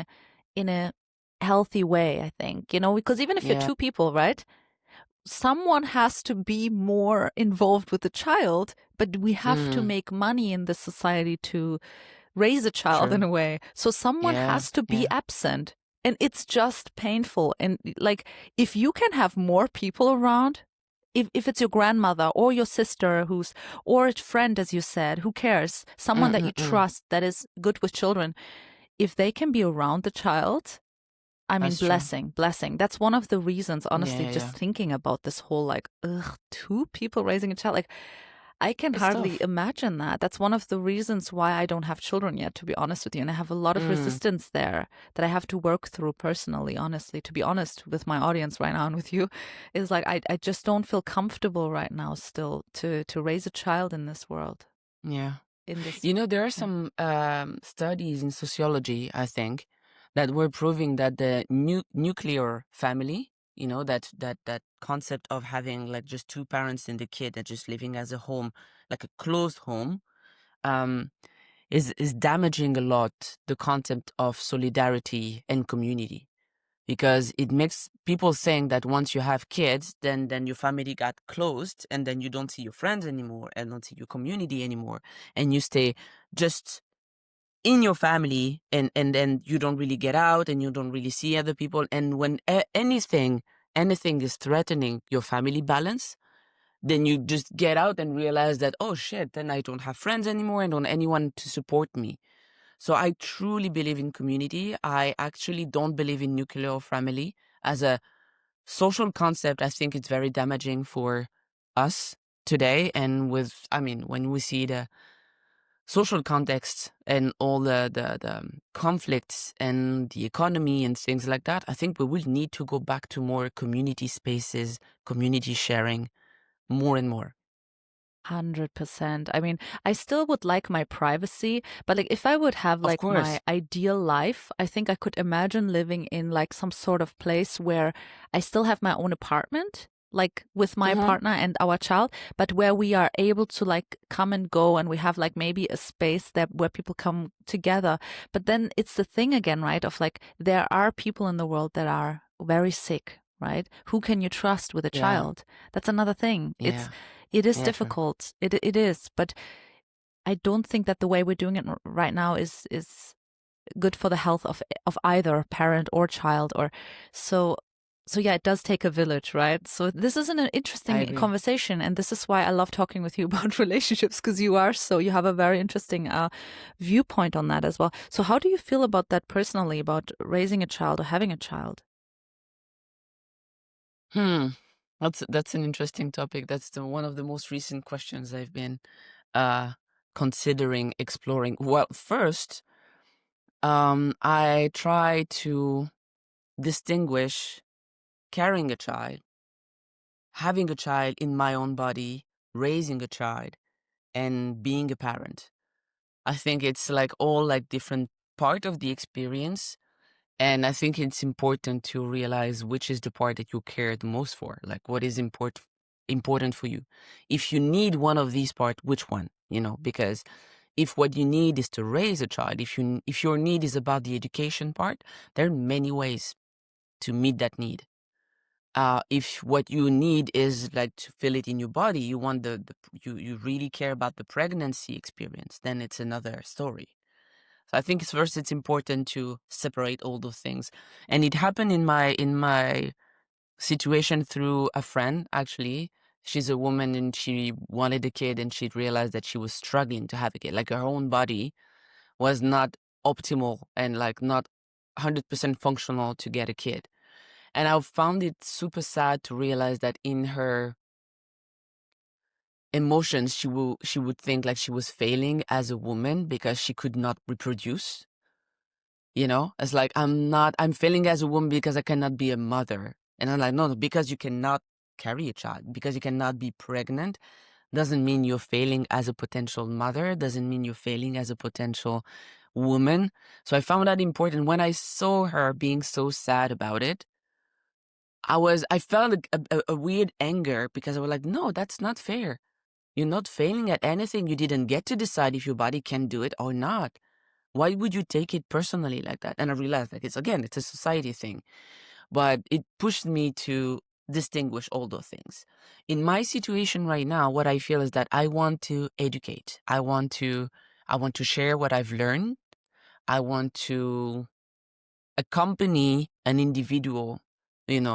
a healthy way, I think, because even if you're two people, right? Someone has to be more involved with the child, but we have to make money in this society to raise a child in a way. So someone has to be absent, and it's just painful. And like, if you can have more people around, if it's your grandmother or your sister or a friend, as you said, who cares? Someone that you trust that is good with children, if they can be around the child, I mean, blessing. That's one of the reasons, honestly, just thinking about this whole like, two people raising a child. Like, I can hardly imagine that. That's one of the reasons why I don't have children yet, to be honest with you. And I have a lot of resistance there that I have to work through personally, honestly, to be honest with my audience right now and with you, is like, I just don't feel comfortable right now still to raise a child in this world. Yeah. In this, there are some studies in sociology, I think, that were proving that the nuclear family, that concept of having like just two parents and the kid and just living as a home, like a closed home, is damaging a lot the concept of solidarity and community, because it makes people saying that once you have kids, then your family got closed, and then you don't see your friends anymore and don't see your community anymore, and you stay just in your family, and then you don't really get out and you don't really see other people. And when anything is threatening your family balance, then you just get out and realize that, oh shit, then I don't have friends anymore and don't anyone to support me. So I truly believe in community. I actually don't believe in nuclear family as a social concept. I think it's very damaging for us today. And when we see the social context and all the conflicts and the economy and things like that, I think we will need to go back to more community spaces, community sharing, more and more. 100%. I mean, I still would like my privacy, but like if I would have Of like course. my ideal life, I think I could imagine living in like some sort of place where I still have my own apartment, like with my partner and our child, but where we are able to like come and go, and we have like maybe a space where people come together. But then it's the thing again, right? Of like, there are people in the world that are very sick, right? Who can you trust with a child? That's another thing. It is difficult. It is, but I don't think that the way we're doing it right now is good for the health of either parent or child. Or so yeah, it does take a village, right? So this is an interesting conversation, and this is why I love talking with you about relationships, because you have a very interesting viewpoint on that as well. So how do you feel about that personally, about raising a child or having a child? That's an interesting topic. That's one of the most recent questions I've been considering exploring. Well, first, I try to distinguish carrying a child, having a child in my own body, raising a child, and being a parent. I think it's like all like different part of the experience. And I think it's important to realize which is the part that you care the most for, like what is important for you. If you need one of these parts, which one? Because if what you need is to raise a child, if your need is about the education part, there are many ways to meet that need. If what you need is like to feel it in your body, you want you really care about the pregnancy experience, then it's another story. So I think first it's important to separate all those things. And it happened in my situation through a friend, actually. She's a woman and she wanted a kid and she realized that she was struggling to have a kid. Like her own body was not optimal and like not 100% functional to get a kid. And I found it super sad to realize that in her emotions, she would think like she was failing as a woman because she could not reproduce. It's like I'm failing as a woman because I cannot be a mother. And I'm like, no, because you cannot carry a child, because you cannot be pregnant, doesn't mean you're failing as a potential mother, doesn't mean you're failing as a potential woman. So I found that important. When I saw her being so sad about it, I felt a weird anger because I was like, no, that's not fair. You're not failing at anything. You didn't get to decide if your body can do it or not. Why would you take it personally like that? And I realized that it's a society thing, but it pushed me to distinguish all those things. In my situation right now, what I feel is that I want to educate. I want to share what I've learned. I want to accompany an individual,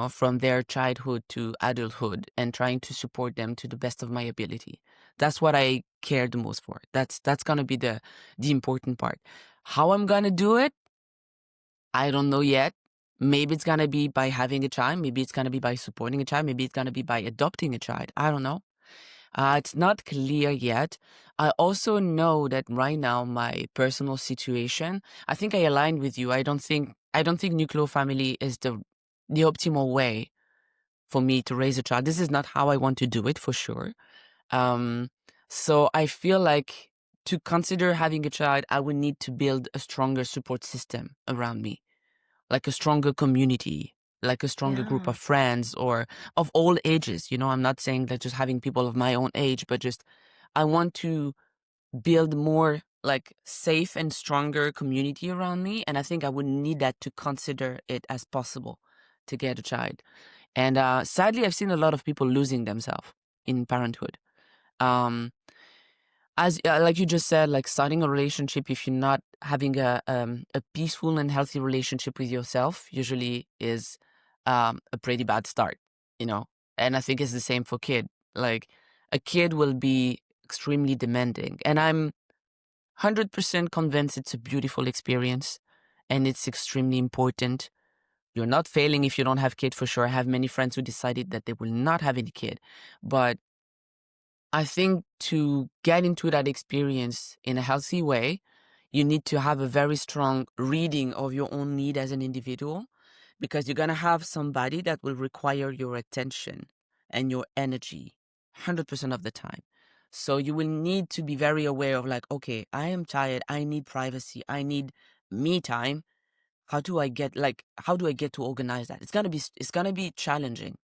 from their childhood to adulthood and trying to support them to the best of my ability. That's what I care the most for. That's gonna be the important part. How I'm gonna do it, I don't know yet. Maybe it's gonna be by having a child. Maybe it's gonna be by supporting a child. Maybe it's gonna be by adopting a child. I don't know. It's not clear yet. I also know that right now my personal situation, I think I aligned with you. I don't think nuclear family is the optimal way for me to raise a child. This is not how I want to do it for sure. Um, so I feel like to consider having a child, I would need to build a stronger support system around me, like a stronger community, like a stronger group Yeah. of friends or of all ages. I'm not saying that just having people of my own age, but just I want to build more like safe and stronger community around me. And I think I would need that to consider it as possible to get a child. And sadly, I've seen a lot of people losing themselves in parenthood. Um, as like you just said, like starting a relationship, if you're not having a peaceful and healthy relationship with yourself, usually is a pretty bad start, you know. And I think it's the same for kid. Like a kid will be extremely demanding, and I'm 100% convinced it's a beautiful experience, and it's extremely important. You're not failing if you don't have kid for sure. I have many friends who decided that they will not have any kid, but I think to get into that experience in a healthy way, you need to have a very strong reading of your own need as an individual, because you're going to have somebody that will require your attention and your energy 100% of the time. So you will need to be very aware of like, okay, I am tired. I need privacy. I need me time. How do I get to organize that? It's going to be challenging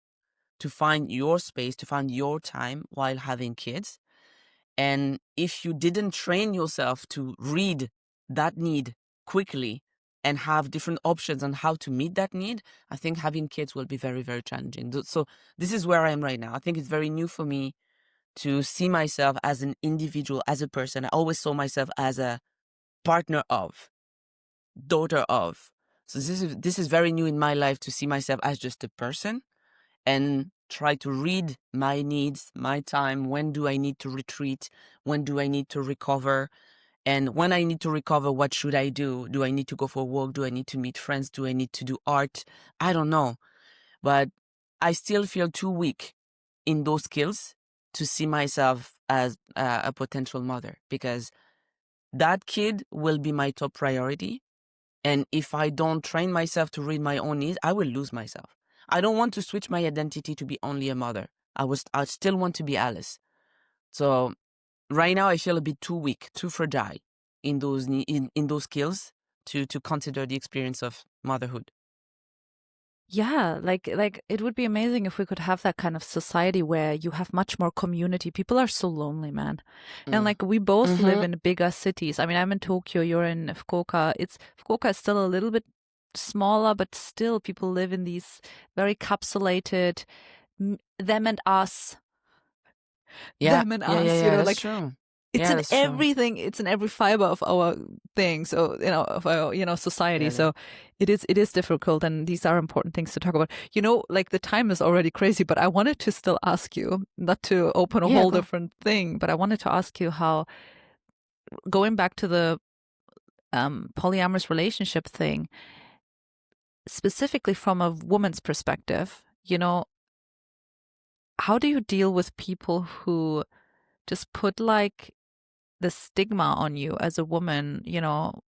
to find your space, to find your time while having kids. And if you didn't train yourself to read that need quickly and have different options on how to meet that need, I think having kids will be very, very challenging. So this is where I am right now. I think it's very new for me to see myself as an individual, as a person. I always saw myself as a partner of, daughter of. So this is very new in my life to see myself as just a person and try to read my needs, my time. When do I need to retreat? When do I need to recover? And when I need to recover, what should I do? Do I need to go for a walk? Do I need to meet friends? Do I need to do art? I don't know. But I still feel too weak in those skills to see myself as a potential mother, because that kid will be my top priority. And if I don't train myself to read my own needs, I will lose myself. I don't want to switch my identity to be only a mother. I still want to be Alice. So right now I feel a bit too weak, too fragile in those in those skills to consider the experience of motherhood. Yeah, like it would be amazing if we could have that kind of society where you have much more community. People are so lonely, man. And like we both live Mm-hmm. in bigger cities. I mean, I'm in Tokyo, you're in Fukuoka. Fukuoka is still a little bit smaller, but still people live in these very capsulated them and us, Yeah, you know, that's like true. it's Yeah, in that's true. everything, it's in every fiber of our thing, so you know, of our, you know, society. Really. So it is difficult, and these are important things to talk about. You know, like the time is already crazy, but I wanted to still ask you, not to open a Yeah, whole go. different thing, but I wanted to ask you how, going back to the polyamorous relationship thing, specifically from a woman's perspective, you know, how do you deal with people who just put like the stigma on you as a woman? You know,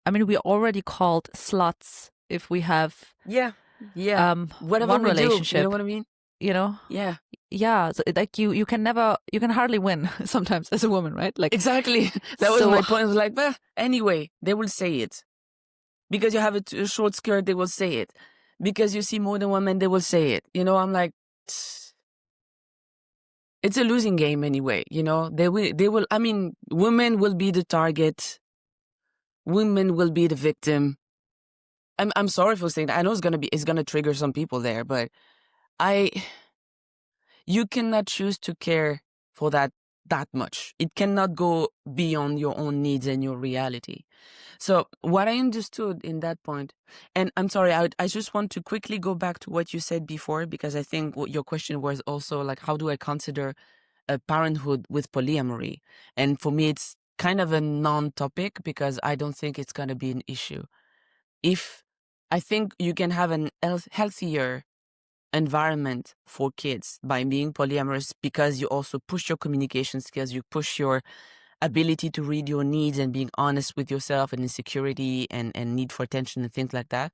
I mean, we're already called sluts if we have Yeah, yeah. Whatever one we do, you know relationship, what I mean? you know? Yeah, Yeah, so like you can never, you can hardly win sometimes as a woman, right? Like, exactly. That was so my point. I was like, well, anyway, they will say it. Because you have a short skirt, they will say it. Because you see more than one man, they will say it. You know, I'm like, it's a losing game anyway. You know, they will, I mean, women will be the target. Women will be the victim. I'm sorry for saying that. I know it's gonna trigger some people there, but I, you cannot choose to care for that much. It cannot go beyond your own needs and your reality. So what I understood in that point, and I'm sorry, I just want to quickly go back to what you said before, because I think what your question was also like, how do I consider a parenthood with polyamory? And for me, it's kind of a non-topic because I don't think it's going to be an issue. If I think you can have an healthier environment for kids by being polyamorous, because you also push your communication skills, you push your ability to read your needs and being honest with yourself and insecurity and need for attention and things like that.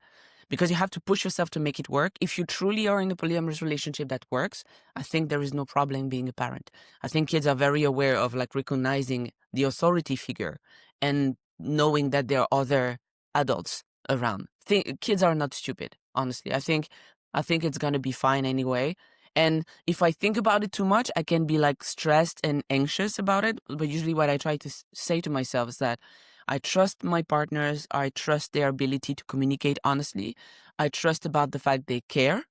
Because you have to push yourself to make it work. If you truly are in a polyamorous relationship that works, I think there is no problem being a parent. I think kids are very aware of like recognizing the authority figure and knowing that there are other adults around. Kids are not stupid, honestly. I think it's gonna be fine anyway. And if I think about it too much, I can be like stressed and anxious about it. But usually what I try to say to myself is that I trust my partners. I trust their ability to communicate honestly. I trust about the fact they care.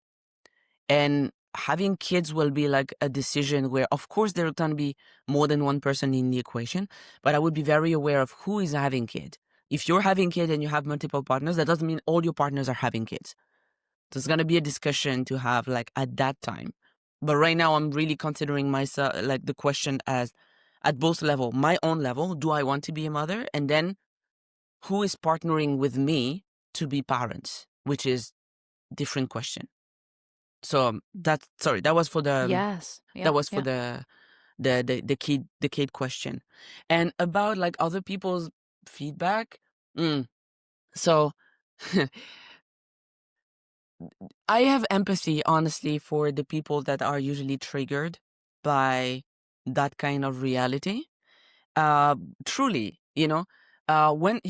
And having kids will be like a decision where, of course, there can be more than one person in the equation, but I would be very aware of who is having kids. If you're having kids and you have multiple partners, that doesn't mean all your partners are having kids. There's going to be a discussion to have like at that time. But right now I'm really considering myself like the question as at both level, my own level, do I want to be a mother? And then who is partnering with me to be parents, which is different question. So that was for the, yes, yeah, that was for yeah. the kid question. And about like other people's feedback. So I have empathy, honestly, for the people that are usually triggered by that kind of reality. Truly, when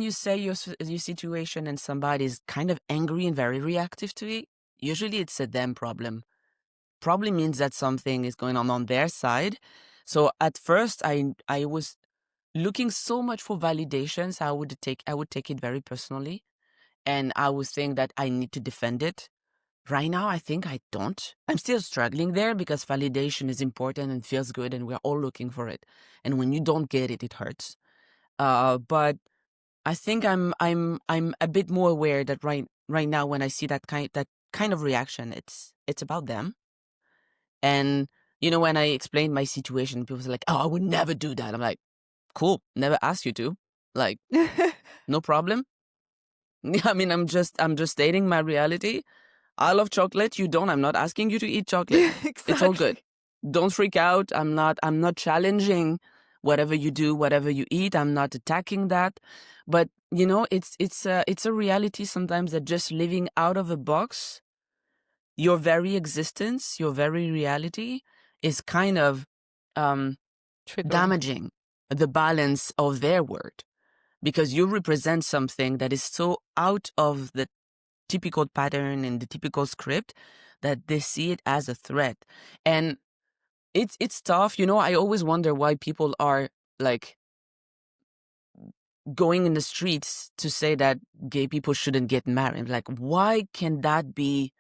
you say your situation and somebody is kind of angry and very reactive to it, usually it's a them problem. Probably means that something is going on their side. So at first, I was looking so much for validations. I would take it very personally, and I would think that I need to defend it. Right now, I think I don't. I'm still struggling there because validation is important and feels good, and we're all looking for it. And when you don't get it, it hurts. But I think I'm a bit more aware that right now when I see that kind of reaction, it's about them. And when I explained my situation, people are like, "Oh, I would never do that." I'm like, "Cool, never asked you to." Like, no problem. I mean, I'm just stating my reality. I love chocolate. You don't. I'm not asking you to eat chocolate. It's all good. Exactly. Don't freak out. I'm not challenging whatever you do, whatever you eat. I'm not attacking that. But it's a reality sometimes that just living out of a box, your very existence, your very reality is kind of um damaging the balance of their word, because you represent something that is so out of the typical pattern and the typical script that they see it as a threat. And it's tough. I always wonder why people are like going in the streets to say that gay people shouldn't get married. Like, why can that be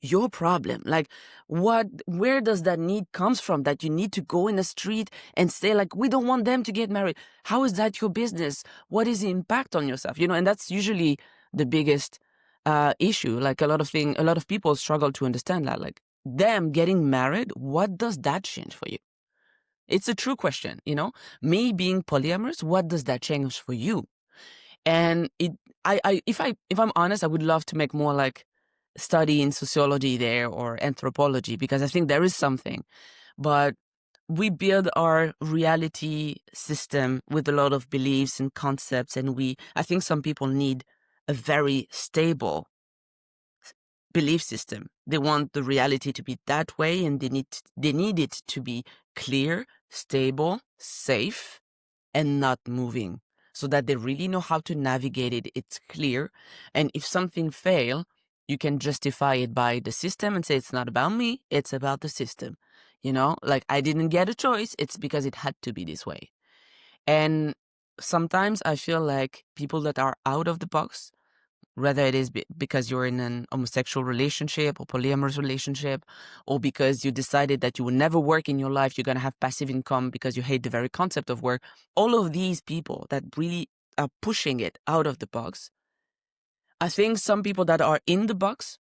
your problem? Like, where does that need comes from, that you need to go in the street and say, like, we don't want them to get married? How is that your business? What is the impact on yourself? And that's usually the biggest issue. Like, a lot of people struggle to understand that, like, them getting married, what does that change for you? It's a true question. Me being polyamorous, what does that change for you? And if I'm honest, I would love to make more like study in sociology there or anthropology, because I think there is something. But we build our reality system with a lot of beliefs and concepts, and I think some people need a very stable belief system. They want the reality to be that way, and they need it to be clear, stable, safe, and not moving, so that they really know how to navigate it. It's clear. And if something fails, you can justify it by the system and say, it's not about me, it's about the system. Like, I didn't get a choice, it's because it had to be this way. And sometimes I feel like people that are out of the box, whether it is because you're in an homosexual relationship or polyamorous relationship, or because you decided that you will never work in your life, you're going to have passive income because you hate the very concept of work. All of these people that really are pushing it out of the box. I think some people that are in the box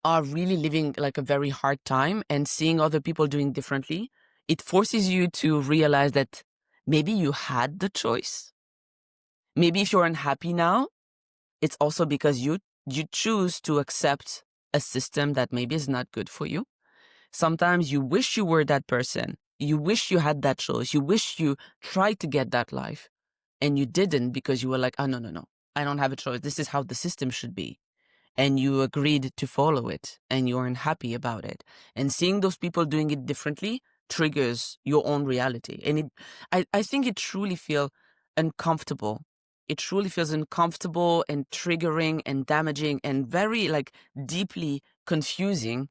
are really living like a very hard time, and seeing other people doing differently, it forces you to realize that maybe you had the choice. Maybe if you're unhappy now, it's also because you choose to accept a system that maybe is not good for you. Sometimes you wish you were that person. You wish you had that choice. You wish you tried to get that life, and you didn't, because you were like, oh, no, I don't have a choice. This is how the system should be. And you agreed to follow it, and you aren't happy about it. And seeing those people doing it differently triggers your own reality. And I think it truly feels uncomfortable. It truly feels uncomfortable and triggering and damaging and very like deeply confusing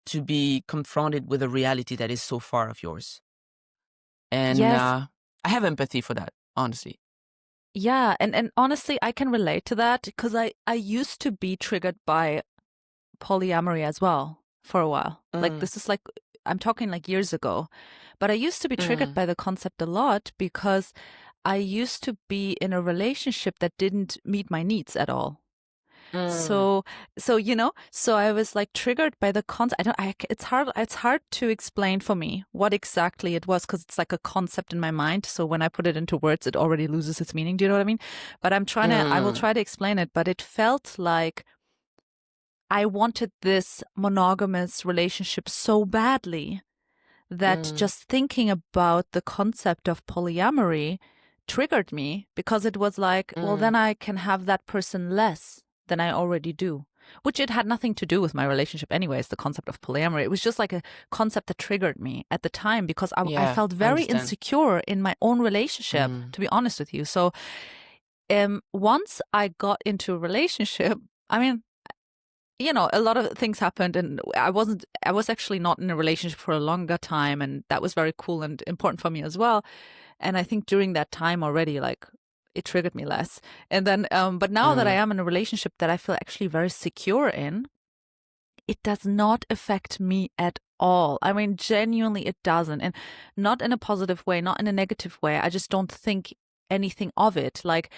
to be confronted with a reality that is so far of yours. And Yes. I have empathy for that, honestly. Yeah, and honestly, I can relate to that, because I used to be triggered by polyamory as well for a while. Like, this is like, I'm talking like years ago, but I used to be triggered by the concept a lot, because I used to be in a relationship that didn't meet my needs at all. So I was like triggered by the concept. It's hard to explain for me what exactly it was, because it's like a concept in my mind. So when I put it into words, it already loses its meaning. Do you know what I mean? But I will try to explain it. But it felt like I wanted this monogamous relationship so badly that just thinking about the concept of polyamory triggered me, because it was like, well, then I can have that person less than I already do, which it had nothing to do with my relationship anyways, the concept of polyamory. It was just like a concept that triggered me at the time, because I felt very insecure in my own relationship, to be honest with you. So once I got into a relationship, I mean, a lot of things happened, and I was actually not in a relationship for a longer time, and that was very cool and important for me as well. And I think during that time already, like, it triggered me less. And then, but now that I am in a relationship that I feel actually very secure in, it does not affect me at all. I mean, genuinely, it doesn't. And not in a positive way, not in a negative way. I just don't think anything of it. Like,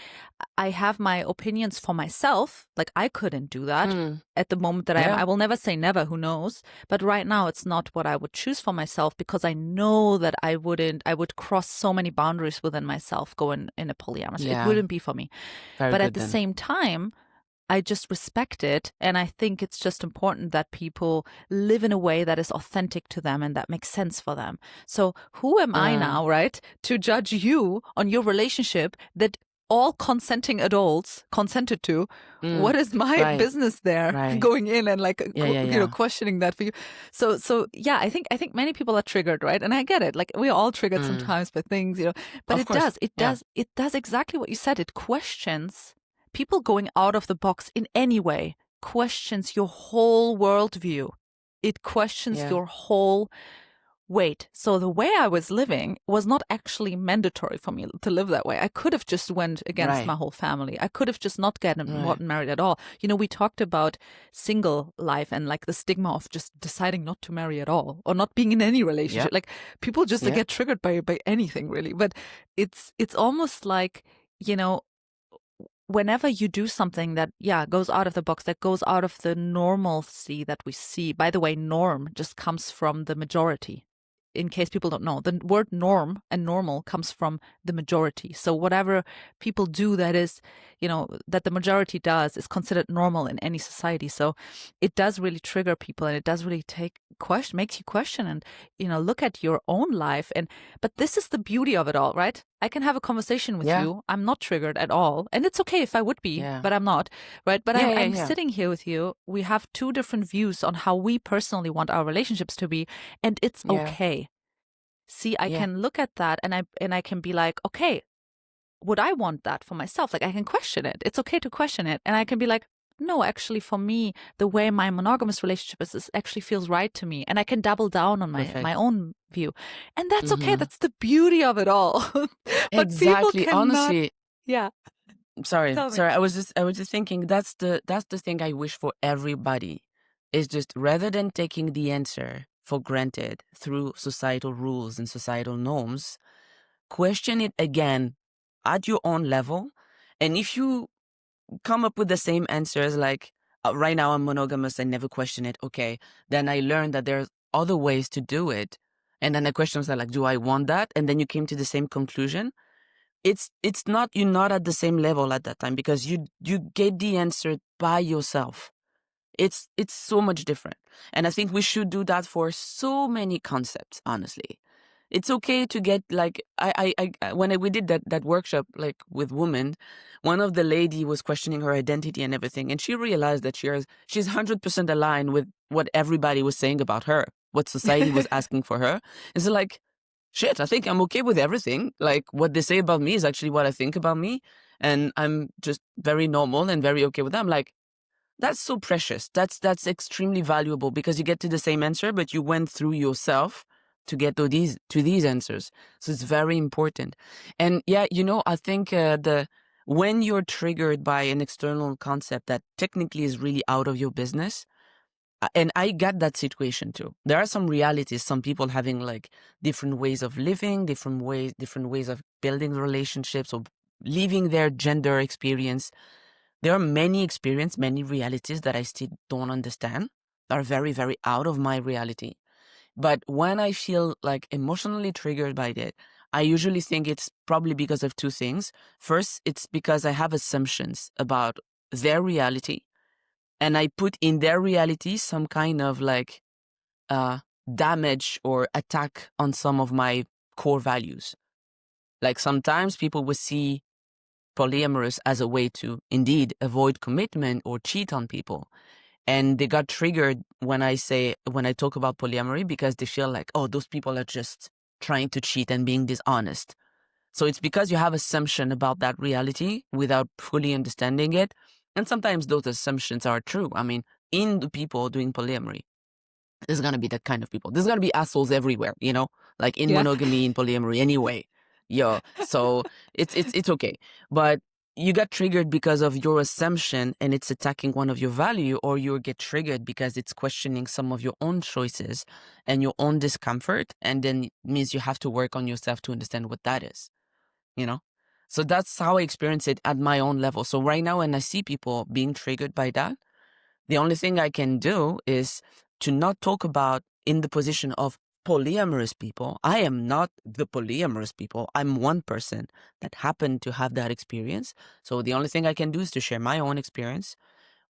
I have my opinions for myself. Like, I couldn't do that at the moment that I am. I will never say never, who knows? But right now, it's not what I would choose for myself, because I know that I would cross so many boundaries within myself going in a polyamorous. It wouldn't be for me. But at the same time, I just respect it. And I think it's just important that people live in a way that is authentic to them and that makes sense for them. So who am I now, right, to judge you on your relationship that all consenting adults consented to. What is my right. business there Right. going in and like Yeah. questioning that for you? So yeah, I think many people are triggered, right? And I get it. Like we're all triggered sometimes by things, but Of course. it does exactly what you said. It questions people going out of the box in any way, questions your whole worldview. It questions your whole wait, so the way I was living was not actually mandatory for me to live that way. I could have just went against my whole family. I could have just not gotten married at all. We talked about single life and like the stigma of just deciding not to marry at all or not being in any relationship. Like people just get triggered by anything really. But it's almost like, whenever you do something that, goes out of the box, that goes out of the normalcy that we see. By the way, norm just comes from the majority. In case people don't know, the word norm and normal comes from the majority. So whatever people do that is, that the majority does is considered normal in any society. So it does really trigger people, and it does really makes you question and, look at your own life. But this is the beauty of it all, right? I can have a conversation with you. I'm not triggered at all. And it's okay if I would be, but I'm not, right? But I'm sitting here with you. We have two different views on how we personally want our relationships to be, and it's okay. See, I can look at that and I can be like, okay, would I want that for myself? Like I can question it. It's okay to question it. And I can be like, no, actually for me, the way my monogamous relationship is actually feels right to me. And I can double down on my own view. And that's okay. That's the beauty of it all. But exactly. People cannot, honestly. Yeah. Sorry. I was just thinking that's the thing I wish for everybody, is just rather than taking the answer for granted through societal rules and societal norms, question it again at your own level. And if you come up with the same answers, like right now I'm monogamous, I never question it. Okay, then I learned that there's other ways to do it. And then the questions are like, do I want that? And then you came to the same conclusion. It's not, you're not at the same level at that time, because you get the answer by yourself. It's so much different. And I think we should do that for so many concepts, honestly. It's okay to get like, when we did that workshop, like with women, one of the lady was questioning her identity and everything. And she realized that she's 100% aligned with what everybody was saying about her, what society was asking for her. It's like, shit, I think I'm okay with everything. Like what they say about me is actually what I think about me. And I'm just very normal and very okay with that. I'm like, that's so precious. That's extremely valuable, because you get to the same answer, but you went through yourself to get to these answers. So it's very important. And I think when you're triggered by an external concept that technically is really out of your business, and I get that situation too. There are some realities, some people having like different ways of living, different ways of building relationships or living their gender experience. There are many realities that I still don't understand, are very, very out of my reality. But when I feel like emotionally triggered by that, I usually think it's probably because of two things. First, it's because I have assumptions about their reality, and I put in their reality some kind of like damage or attack on some of my core values. Like sometimes people will see polyamorous as a way to indeed avoid commitment or cheat on people. And they got triggered when I talk about polyamory, because they feel like, oh, those people are just trying to cheat and being dishonest. So it's because you have assumption about that reality without fully understanding it. And sometimes those assumptions are true. I mean, in the people doing polyamory, there's going to be that kind of people. There's going to be assholes everywhere, like in monogamy, in polyamory anyway. So it's okay. But you got triggered because of your assumption and it's attacking one of your value, or you get triggered because it's questioning some of your own choices and your own discomfort. And then it means you have to work on yourself to understand what that is, So that's how I experience it at my own level. So right now, when I see people being triggered by that, the only thing I can do is to not talk about in the position of polyamorous people. I am not the polyamorous people. I'm one person that happened to have that experience. So the only thing I can do is to share my own experience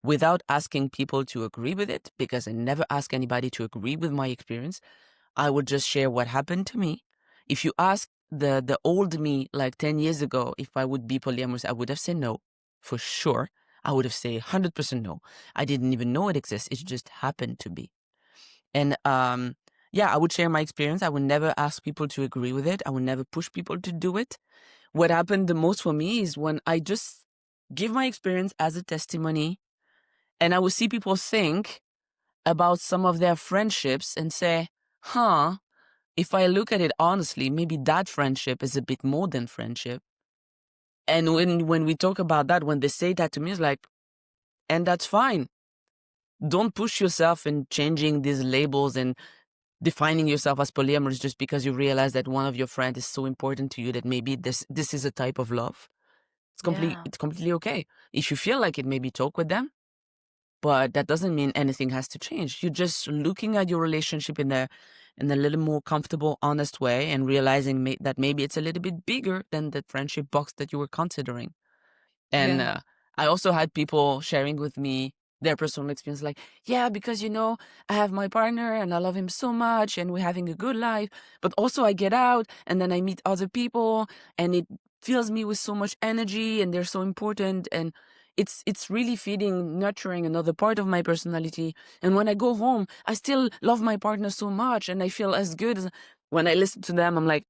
without asking people to agree with it, because I never ask anybody to agree with my experience. I would just share what happened to me. If you ask the old me, like 10 years ago, if I would be polyamorous, I would have said no, for sure. I would have said 100% no. I didn't even know it exists. It just happened to be. And yeah, I would share my experience. I would never ask people to agree with it. I would never push people to do it. What happened the most for me is when I just give my experience as a testimony, and I would see people think about some of their friendships and say, huh, if I look at it honestly, maybe that friendship is a bit more than friendship. And when we talk about that, when they say that to me, it's like, and that's fine. Don't push yourself in changing these labels and defining yourself as polyamorous just because you realize that one of your friends is so important to you that maybe this is a type of love. It's completely okay. If you feel like it, maybe talk with them. But that doesn't mean anything has to change. You're just looking at your relationship in a little more comfortable, honest way, and realizing that maybe it's a little bit bigger than the friendship box that you were considering. And I also had people sharing with me their personal experience, like, yeah, because, I have my partner and I love him so much and we're having a good life, but also I get out and then I meet other people and it fills me with so much energy and they're so important, and it's really feeding, nurturing another part of my personality. And when I go home, I still love my partner so much and I feel as good as when I listen to them. I'm like,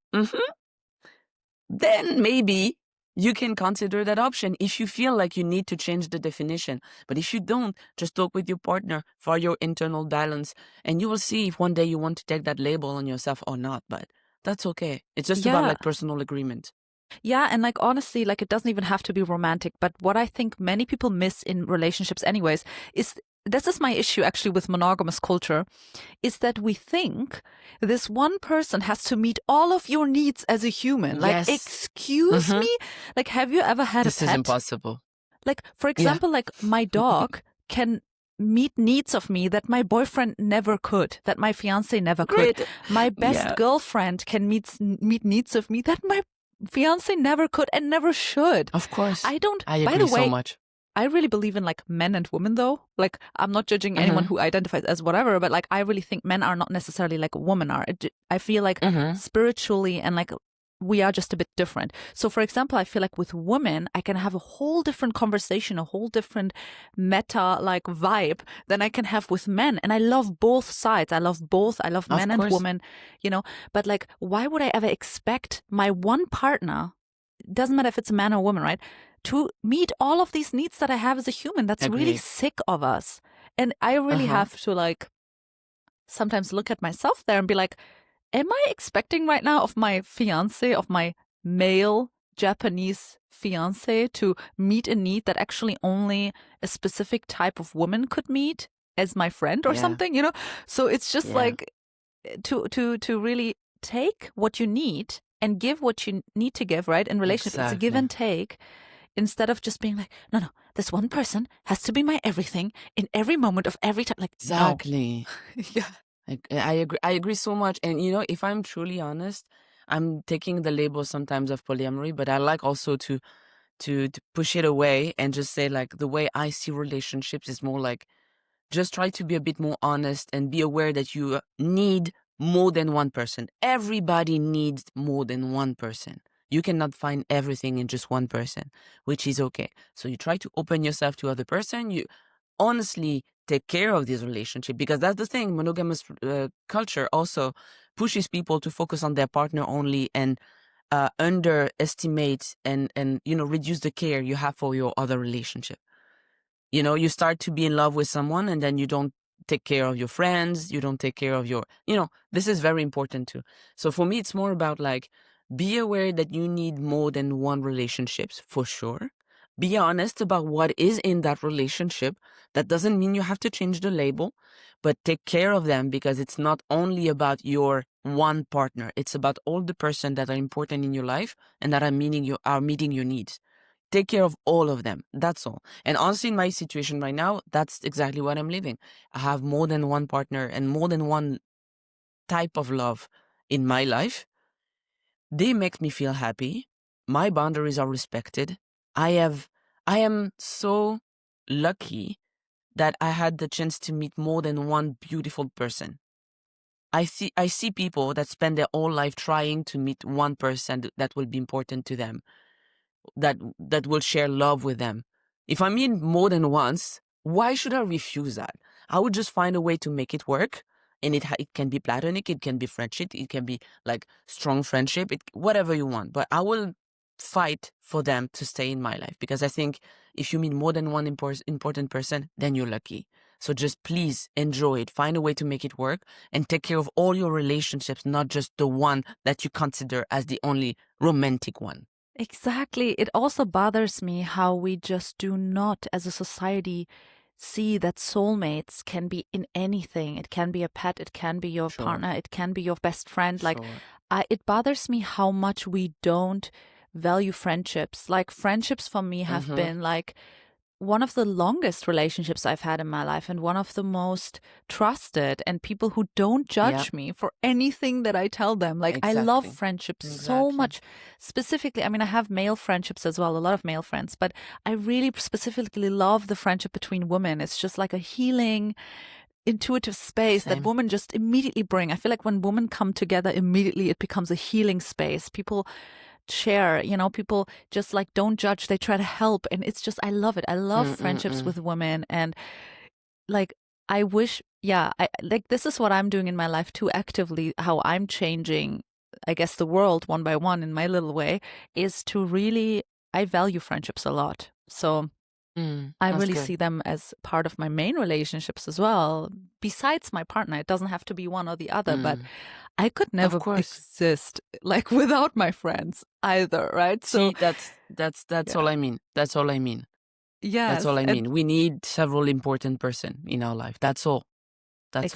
then maybe you can consider that option if you feel like you need to change the definition. But if you don't, just talk with your partner for your internal balance, and you will see if one day you want to take that label on yourself or not. But that's okay. It's just about like personal agreement. Yeah, and like honestly, like it doesn't even have to be romantic. But what I think many people miss in relationships anyways is, this is my issue actually with monogamous culture, is that we think this one person has to meet all of your needs as a human. Like, excuse me? Like, have you ever had a pet? This is impossible. Like, for example, like my dog can meet needs of me that my boyfriend never could, that my fiance never could. My best girlfriend can meet needs of me that my fiance never could and never should. Of course. I agree by the way, so much. I really believe in like men and women though. Like, I'm not judging anyone who identifies as whatever, but like I really think men are not necessarily like women are. I feel like spiritually and like we are just a bit different. So for example, I feel like with women, I can have a whole different conversation, a whole different meta like vibe than I can have with men. And I love both sides. I love both. I love men and women, but like, why would I ever expect my one partner, doesn't matter if it's a man or a woman, right, to meet all of these needs that I have as a human? That's really sick of us. And I really have to like sometimes look at myself there and be like, am I expecting right now of my fiance, of my male Japanese fiance, to meet a need that actually only a specific type of woman could meet as my friend or something, So it's just like to really take what you need and give what you need to give, right? In relationships, it's a give and take, instead of just being like, no, this one person has to be my everything in every moment of every time. Like, exactly. No. I agree so much. And if I'm truly honest, I'm taking the label sometimes of polyamory, but I like also to push it away and just say, like, the way I see relationships is more like, just try to be a bit more honest and be aware that you need more than one person. Everybody needs more than one person. You cannot find everything in just one person, which is okay. So you try to open yourself to other person. You honestly take care of this relationship, because that's the thing. Monogamous culture also pushes people to focus on their partner only and underestimate and reduce the care you have for your other relationship. You start to be in love with someone and then you don't take care of your friends. You don't take care of your, this is very important too. So for me, it's more about like, be aware that you need more than one relationships for sure. Be honest about what is in that relationship. That doesn't mean you have to change the label, but take care of them, because it's not only about your one partner. It's about all the person that are important in your life and that are meeting your needs. Take care of all of them. That's all. And honestly, in my situation right now, that's exactly what I'm living. I have more than one partner and more than one type of love in my life. They make me feel happy. My boundaries are respected. I am so lucky that I had the chance to meet more than one beautiful person. I see people that spend their whole life trying to meet one person that will be important to them, that will share love with them. If I meet more than once, why should I refuse that? I would just find a way to make it work. And it can be platonic, it can be friendship, it can be like strong friendship, whatever you want. But I will fight for them to stay in my life, because I think if you meet more than one important person, then you're lucky. So just please enjoy it, find a way to make it work, and take care of all your relationships, not just the one that you consider as the only romantic one. Exactly. It also bothers me how we just do not, as a society, see that soulmates can be in anything. It can be a pet, it can be your partner, it can be your best friend. Like, it bothers me how much we don't value friendships. Like, friendships for me have been like one of the longest relationships I've had in my life, and one of the most trusted, and people who don't judge me for anything that I tell them. Like, I love friendships so much. Specifically, I mean, I have male friendships as well, a lot of male friends, but I really specifically love the friendship between women. It's just like a healing, intuitive space that women just immediately bring. I feel like when women come together, immediately it becomes a healing space. People share, people just like don't judge, they try to help, and it's just, I love it. I love friendships with women, and like I wish, like this is what I'm doing in my life too actively, how I'm changing, I guess, the world one by one in my little way, is to really, I value friendships a lot. So I really see them as part of my main relationships as well, besides my partner. It doesn't have to be one or the other, but I could never exist like without my friends either, right? So that's all I mean. That's all I mean. Yeah, that's all I mean. We need several important person in our life. That's all. That's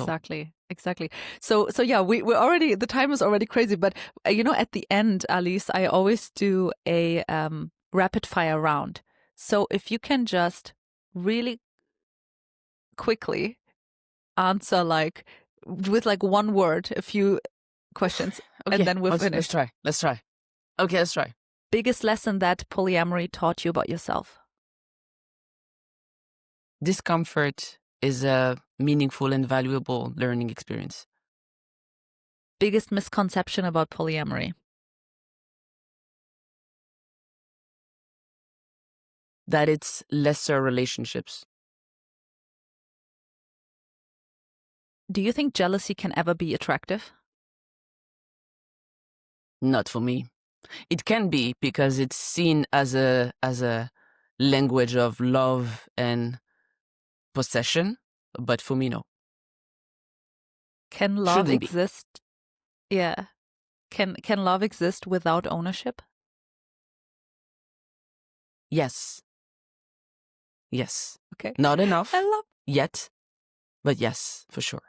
exactly. So yeah, we're already, the time is already crazy, but at the end, Alice, I always do a rapid fire round. So if you can just really quickly answer, like with like one word, a few questions, okay, and then we're finished. Let's try. Okay, let's try. Biggest lesson that polyamory taught you about yourself? Discomfort is a meaningful and valuable learning experience. Biggest misconception about polyamory? That it's lesser relationships. Do you think jealousy can ever be attractive? Not for me. It can be, because it's seen as a language of love and possession, but for me, no. Can love exist? Yeah. Can love exist without ownership? Yes. Okay. Not enough yet, but yes, for sure.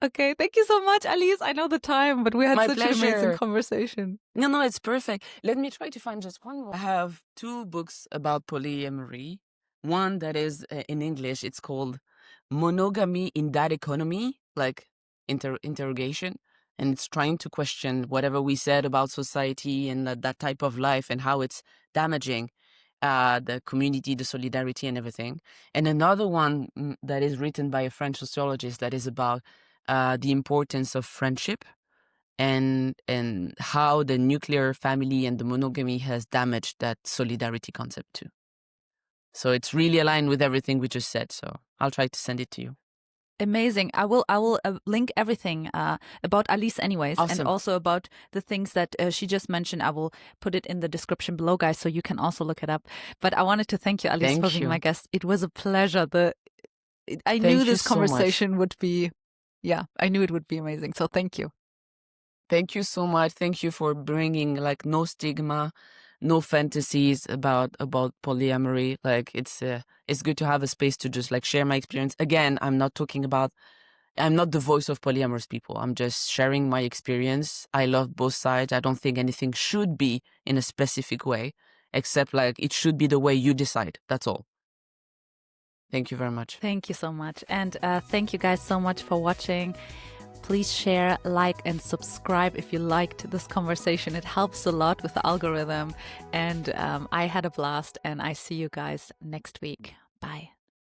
Okay, thank you so much, Alice. I know the time, but we had such an amazing conversation. No, it's perfect. Let me try to find just one more. I have 2 books about polyamory. One that is in English, it's called Monogamy in That Economy, like interrogation. And it's trying to question whatever we said about society and that type of life, and how it's damaging the community, the solidarity, and everything. And another one that is written by a French sociologist, that is about the importance of friendship, and how the nuclear family and the monogamy has damaged that solidarity concept too. So it's really aligned with everything we just said. So I'll try to send it to you. Amazing. I will link everything about Alice anyways. Awesome. And also about the things that she just mentioned. I will put it in the description below, guys, so you can also look it up. But I wanted to thank you, Alice, for being my guest. It was a pleasure. I knew this conversation would be, I knew it would be amazing. So thank you. Thank you so much. Thank you for bringing like no stigma, no fantasies about polyamory. Like it's good to have a space to just like share my experience. Again, I'm not the voice of polyamorous people. I'm just sharing my experience. I love both sides. I don't think anything should be in a specific way, except like it should be the way you decide. That's all. Thank you very much. Thank you so much. And thank you guys so much for watching. Please share, like, and subscribe if you liked this conversation. It helps a lot with the algorithm. And I had a blast, and I see you guys next week. Bye.